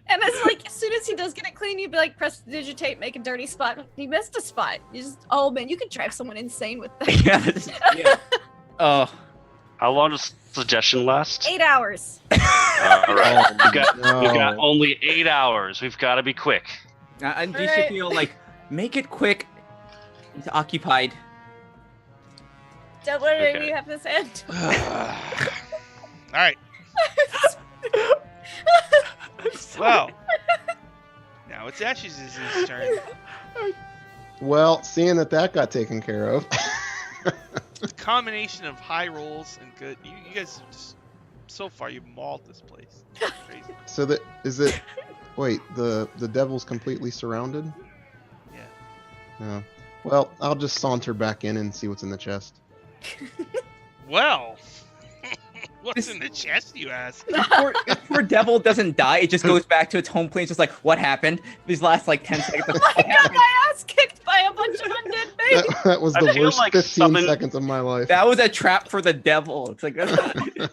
and it's like as soon as he does get it clean, you'd be like, press digitate, make a dirty spot. He missed a spot. You just man, you could drive someone insane with that. yeah. Oh, How long does suggestion last? 8 hours. All right. Oh, We've got no. only 8 hours. We've got to be quick. and you should Alright. feel like make it quick. It's occupied. Don't worry, Okay. we have this end. Alright, well. Now it's Ash's turn. Well, seeing that got taken care of. It's a combination of high rolls and good. You guys have just, so far, you've mauled this place. It's crazy. So that is it. Wait, the devil's completely surrounded. Yeah. No. Well, I'll just saunter back in and see what's in the chest. Well, what's in the chest, you ask? If poor devil doesn't die, it just goes back to its home plane. It's just like, what happened? These last like 10 seconds. Of, Oh what my god, happened? my ass kicked by a bunch of undead babies. That was I the feel worst like 15 something- seconds of my life. That was a trap for the devil. It's like that's not...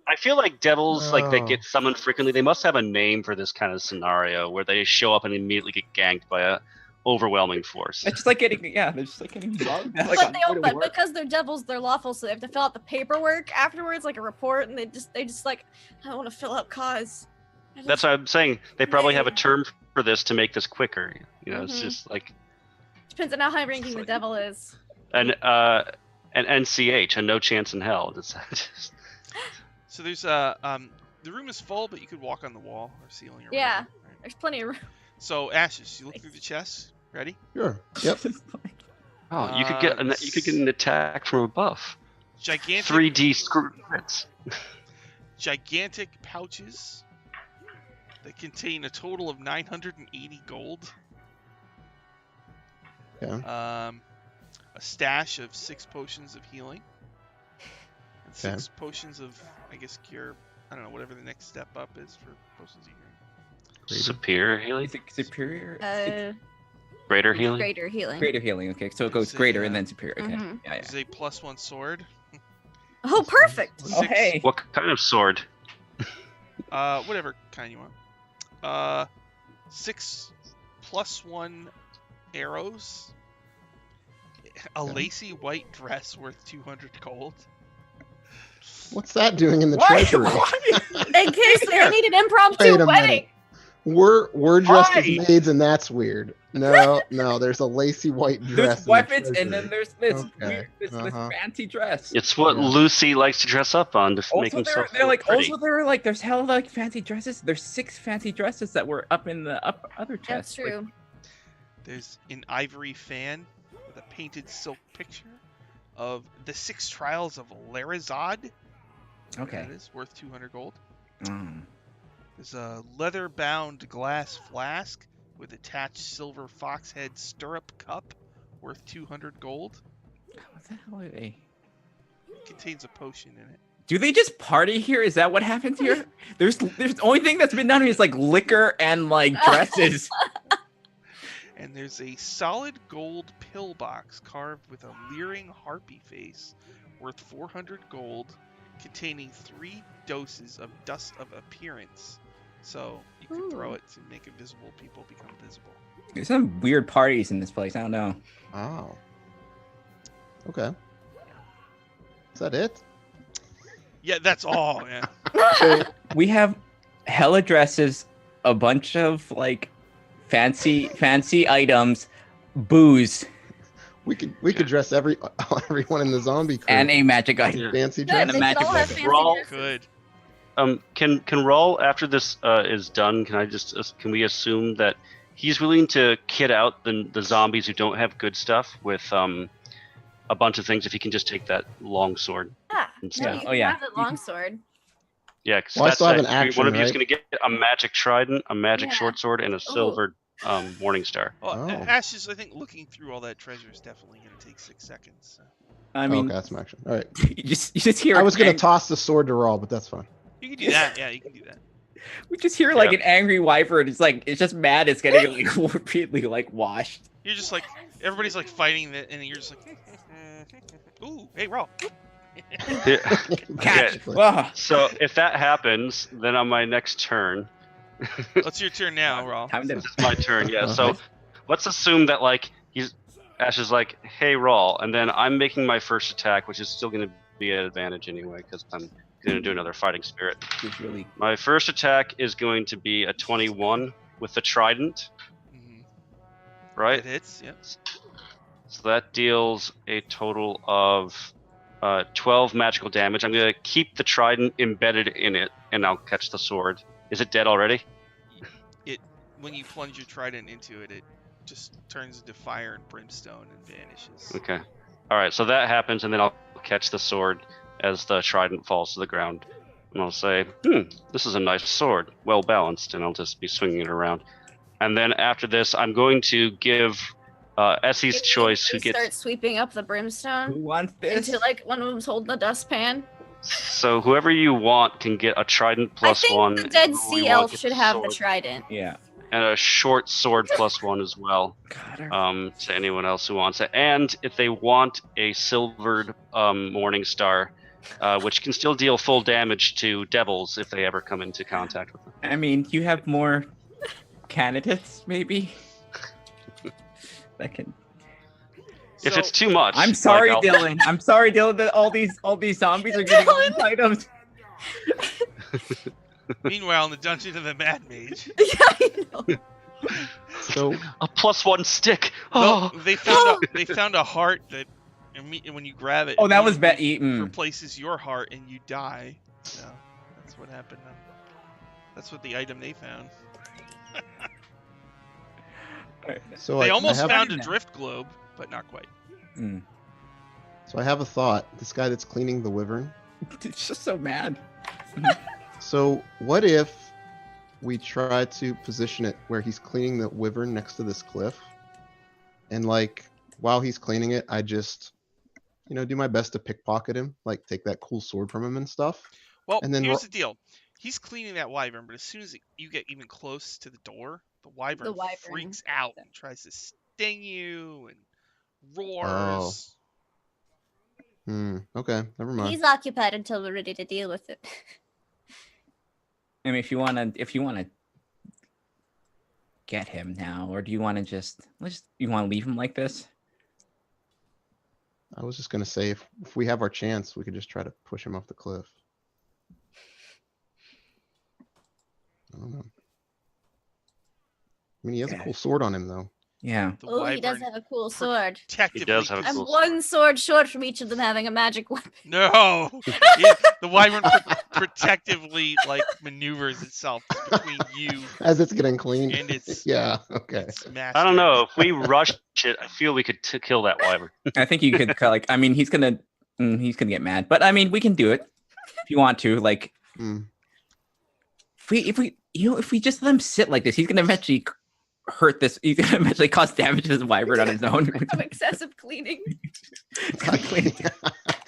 I feel like devils, like that Oh. get summoned frequently, they must have a name for this kind of scenario where they show up and immediately get ganked by a overwhelming force. It's just like getting they're just like getting mugged. Like, But on they the way to but work. because they're devils, they're lawful, so they have to fill out the paperwork afterwards, like a report, and they just like, I don't want to fill out cause. I That's just- what I'm saying. They probably have a Yeah. term for this to make this quicker. You know, it's Mhm. just like Depends on how high ranking the like- devil is. an NCH, a no chance in hell. It's just, So there's the room is full, but you could walk on the wall or ceiling or Yeah. whatever. Right. There's plenty of room. So Ashes, you look through the chest. Ready? Sure. Yep. oh, you could get an attack from above. Gigantic 3D screw crits. gigantic pouches that contain a total of 980 gold. Yeah. A stash of 6 potions of healing. And 6 potions of, I guess, cure. I don't know, whatever the next step up is for potions of healing. Greater. Superior healing? Is it superior? It's Greater healing? Greater healing. greater healing. Okay, so it goes This is, greater and then superior. Okay, Mhm. yeah, yeah. This is a +1 sword. Oh, perfect. Oh, Six- hey. What kind of sword? Whatever kind you want. 6 +1 arrows. A Okay. lacy white dress worth 200 gold. What's that doing in the Why? treasury? Why? In case they need an Wait impromptu a wedding. minute. We're dressed as Why? maids, and that's weird. No, there's a lacy white dress. There's in the weapons, and then treasury. there's this Okay, weird, this uh-huh. fancy dress. It's what Yeah. Lucy likes to dress up on to make Also, himself they're look like pretty. there's hella like fancy dresses. There's 6 fancy dresses that were up in the other chest. That's true. There's an ivory fan with a painted silk picture of the 6 trials of Larazad. Okay. That is worth 200 gold. Mm. There's a leather-bound glass flask with attached silver foxhead stirrup cup worth 200 gold. What the hell are they? It contains a potion in it. Do they just party here? Is that what happens here? There's the only thing that's been done here is like liquor and like dresses. And there's a solid gold pillbox carved with a leering harpy face worth 400 gold, containing 3 doses of dust of appearance. So you can throw it to make invisible people become visible. There's some weird parties in this place. I don't know. Oh. Okay. Is that it? Yeah, that's all, man. Okay. We have hella dresses, a bunch of like fancy items, booze, We could dress everyone in the zombie crew. and a magic item. Yeah. fancy Yeah, dress. they magic could all have weapon. fancy Raw dresses. Good. Can Raul, after this is done, can we assume that he's willing to kit out the zombies who don't have good stuff with a bunch of things if he can just take that long sword Ah, instead? no, Yeah. you Oh, can yeah. have the longsword. Yeah, because Well, I that's still have an one action, of you is right? going to get a magic trident, a magic Yeah. short sword, and a silver morning star. Well, Oh. Ash is, I think, looking through all that treasure is definitely going to take 6 seconds. So. I Oh, mean, okay, that's my action. All right. you just hear. I was gonna ang- toss the sword to Rawl, but that's fine. You can do that. Yeah, you can do that. We just hear like Yeah. an angry wyvern. It's like it's just mad. It's getting like repeatedly like washed. You're just like, everybody's like fighting, and you're just like, ooh, hey, Raw. Catch. Basically. Ugh. So if that happens, then on my next turn, It's your turn now, Raw. Time to. it's my turn. Yeah. So let's assume that like Ash is like, "Hey, Rawl," and then I'm making my first attack, which is still going to be an advantage anyway because I'm going to do another fighting spirit. It's really. My first attack is going to be a 21 with the trident, Mm-hmm. right? It hits. Yep. So that deals a total of 12 magical damage. I'm going to keep the trident embedded in it, and I'll catch the sword. Is it dead already? When you plunge your trident into it, it just turns into fire and brimstone and vanishes. Okay. All right. So that happens, and then I'll catch the sword as the trident falls to the ground, and I'll say, "This is a nice sword, well balanced," and I'll just be swinging it around. And then after this, I'm going to give Essie's choice, who Start gets. sweeping up the Who brimstone wants this? into like one of them's holding the dustpan. So whoever you want can get a trident plus I think one. the dead and who we sea want elf gets should a have the sword, trident. Yeah. and a short sword plus one as well. God. To anyone else who wants it. And if they want a silvered morning star, which can still deal full damage to devils if they ever come into contact with them. I mean, you have more candidates, maybe. That can. If So, it's too much, I'm sorry, like, Dylan. I'm sorry, Dylan. That all these zombies are getting all these items. meanwhile, in the dungeon of the Mad Mage, Yeah, I know. So a plus one stick. no, Oh, they found a heart that, when you grab it, Oh, that was immediately eaten. replaces your heart and you die. So that's what happened. That's what the item they found. so They I almost have, found a drift globe, but not quite. Mm. So I have a thought. This guy that's cleaning the wyvern. It's just so mad. So what if we try to position it where he's cleaning the wyvern next to this cliff, and like while he's cleaning it, I just, do my best to pickpocket him, like take that cool sword from him and stuff. Well, And then here's the deal. He's cleaning that wyvern, but as soon as you get even close to the door, the wyvern freaks out and tries to sting you and roars. Okay, never mind. He's occupied until we're ready to deal with it. I mean, if you wanna get him now, or do you want to just you want to leave him like this? I was just gonna say if we have our chance, we could just try to push him off the cliff. I don't know. I mean, he has a cool sword on him, though. Yeah. The Oh, he does wyvern have a cool sword. protectively He does have a I'm cool one sword short from each of them having a magic weapon. No, the wyvern protectively like maneuvers itself between you As it's getting cleaned. and its Yeah. Okay. its master. I don't know. If we rush it, I feel we could kill that wyvern. I think you could like. I mean, he's gonna get mad, but I mean, we can do it if you want to. Like, if we just let him sit like this, he's gonna eventually hurt this. He's gonna eventually cause damage to this wyvern on his own. From excessive cleaning.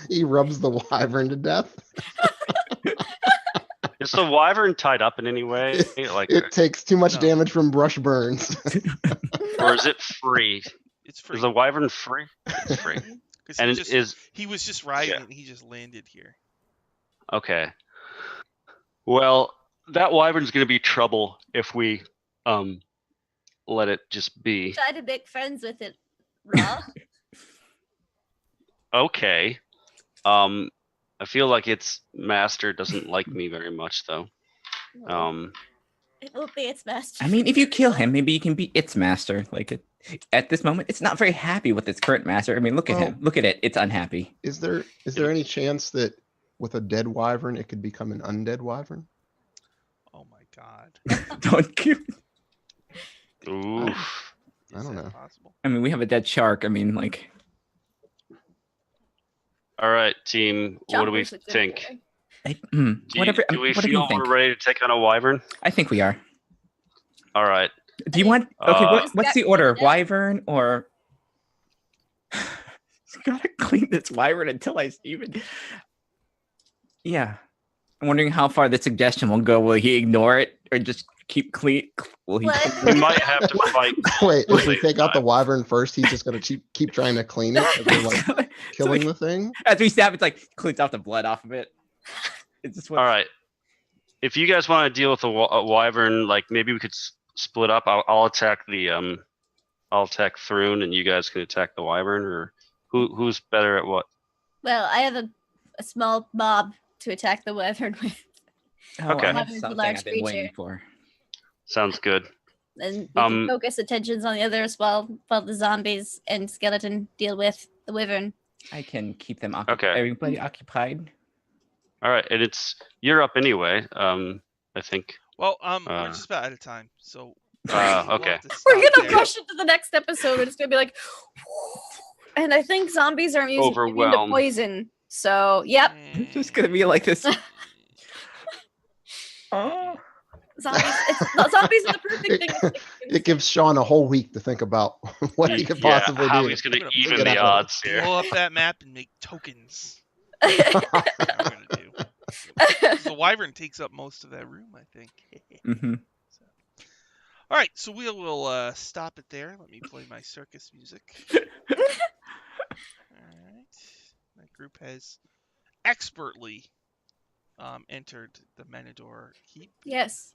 He rubs the wyvern to death. Is the wyvern tied up in any way? Like, It takes too much No. damage from brush burns. or is it free? It's free. Is the wyvern free? It's free. 'Cause And he was just riding Yeah. and he just landed here. Okay. Well, that wyvern's gonna be trouble if we let it just be. Try to make friends with it, Raw. Okay. I feel like its master doesn't like me very much, though. It won't be its master. I mean, if you kill him, maybe you can be its master. Like at this moment, it's not very happy with its current master. I mean, look at Well- him. Look at it. It's unhappy. Is there any chance that with a dead wyvern it could become an undead wyvern? Oh my god. Don't kill. Ooh. I don't that know. Possible? I mean, we have a dead shark. I mean, like, All right, team. What do we Chomper's a good think? boy. whatever. Do we whatever you feel think. we're ready to take on a wyvern? I think we are. All right. Do you want? Okay, Uh, what's the order? Wyvern or? Gotta clean this wyvern until I even. Yeah, I'm wondering how far the suggestion will go. Will he ignore it or just keep clean? Will he? What? We might have to fight. Wait, if we Wait, take out the wyvern first, he's just gonna keep trying to clean it as we're like killing the thing. As we stab, it's like cleans off the blood off of it. It's just All right. If you guys want to deal with a wyvern, like maybe we could split up. I'll attack the I'll attack Thrune, and you guys can attack the wyvern. Or who's better at what? Well, I have a small mob to attack the wyvern with. Okay. I have Wyvern's a something large I've been waiting creature. for. Sounds good. And we can focus attentions on the others while the zombies and skeleton deal with the wyvern. I can keep them occupied. Okay. Everybody occupied. All right, and you're up anyway. I think. Well, we're just about out of time, so we'll Okay. have to We're stop gonna there. rush into the next episode. And it's gonna be like, and I think zombies are immune to Overwhelmed. poison. So, yep, It's just gonna be like this. Oh. zombies. Zombies are the perfect thing. It gives Sean a whole week to think about what he could possibly how do. he's gonna We're gonna even pick it the up. odds here. Blow up that map and make tokens. That's what we're gonna do. 'Cause the wyvern takes up most of that room, I think. Mm-hmm. All right, so we will stop it there. Let me play my circus music. All right, that group has expertly entered the Menador keep. Yes.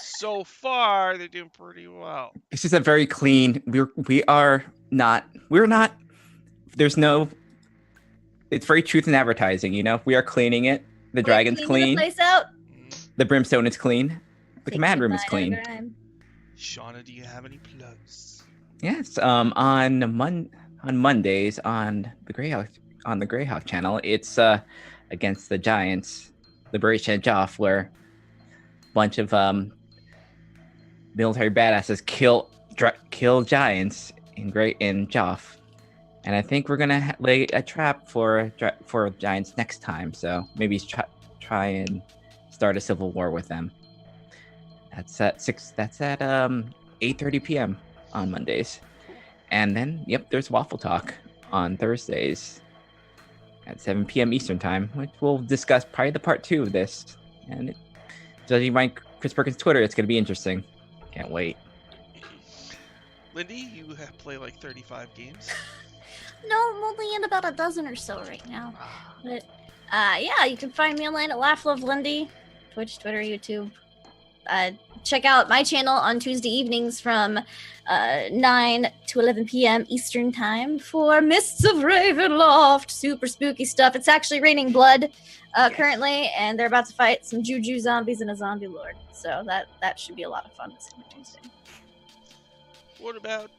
So far, they're doing pretty well. This is a very clean. We're not. There's no. It's very truth in advertising. You know, we are cleaning it. The dragon's Cleaning clean. The place out. The brimstone is clean. The Take command room is mine clean. over time. Shauna, do you have any plugs? Yes. On Mondays on the Greyhawk channel, it's against the Giants, Liberation of Joff, where a bunch of military badasses kill giants in Joff, and I think we're gonna lay a trap for giants next time. So maybe try and start a civil war with them. That's at 8:30 p.m. on Mondays, and then there's Waffle Talk on Thursdays at 7 p.m. Eastern time, which we'll discuss probably the part 2 of this. And judging by Chris Perkins' Twitter, it's gonna be interesting. Can't wait. Lindy, you play like 35 games. No, I'm only in about a dozen or so right now. But yeah, you can find me online at Laugh Love Lindy. Twitch, Twitter, YouTube. Check out my channel on Tuesday evenings from 9 to 11 p.m. Eastern Time for Mists of Ravenloft. Super spooky stuff. It's actually raining blood currently, and they're about to fight some juju zombies and a zombie lord. So that should be a lot of fun this coming Tuesday. What about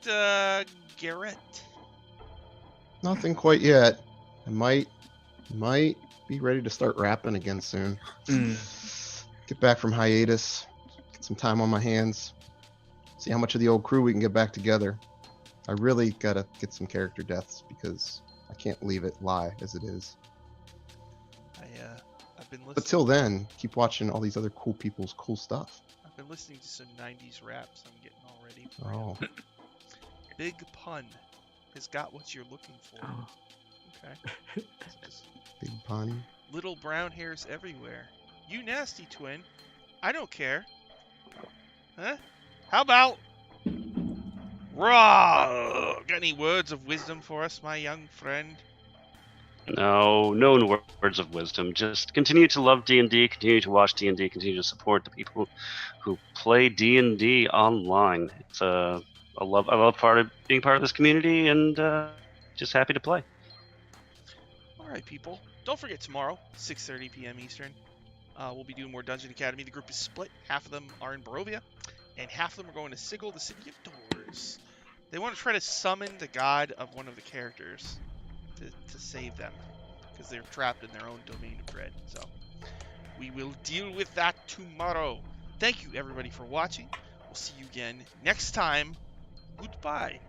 Garrett? Nothing quite yet. I might be ready to start rapping again soon. Get back from hiatus. Get some time on my hands. See how much of the old crew we can get back together. I really gotta get some character deaths because I can't leave it lie as it is. I've been listening. But till then, keep watching all these other cool people's cool stuff. I've been listening to some 90s raps I'm getting all ready for. Oh. Big Pun has got what you're looking for. Oh. Okay. Big Pun. Little brown hairs everywhere. You nasty twin. I don't care. Huh? How about... Raw! Got any words of wisdom for us, my young friend? No words of wisdom. Just continue to love D&D, continue to watch D&D, continue to support the people who play D&D online. It's I love being part of this community, and just happy to play. All right, people. Don't forget tomorrow, 6:30 p.m. Eastern. We'll be doing more Dungeon Academy. The group is split. Half of them are in Barovia, and half of them are going to Sigil, the City of Doors. They want to try to summon the god of one of the characters to save them, because they're trapped in their own domain of dread. So we will deal with that tomorrow. Thank you, everybody, for watching. We'll see you again next time. Goodbye.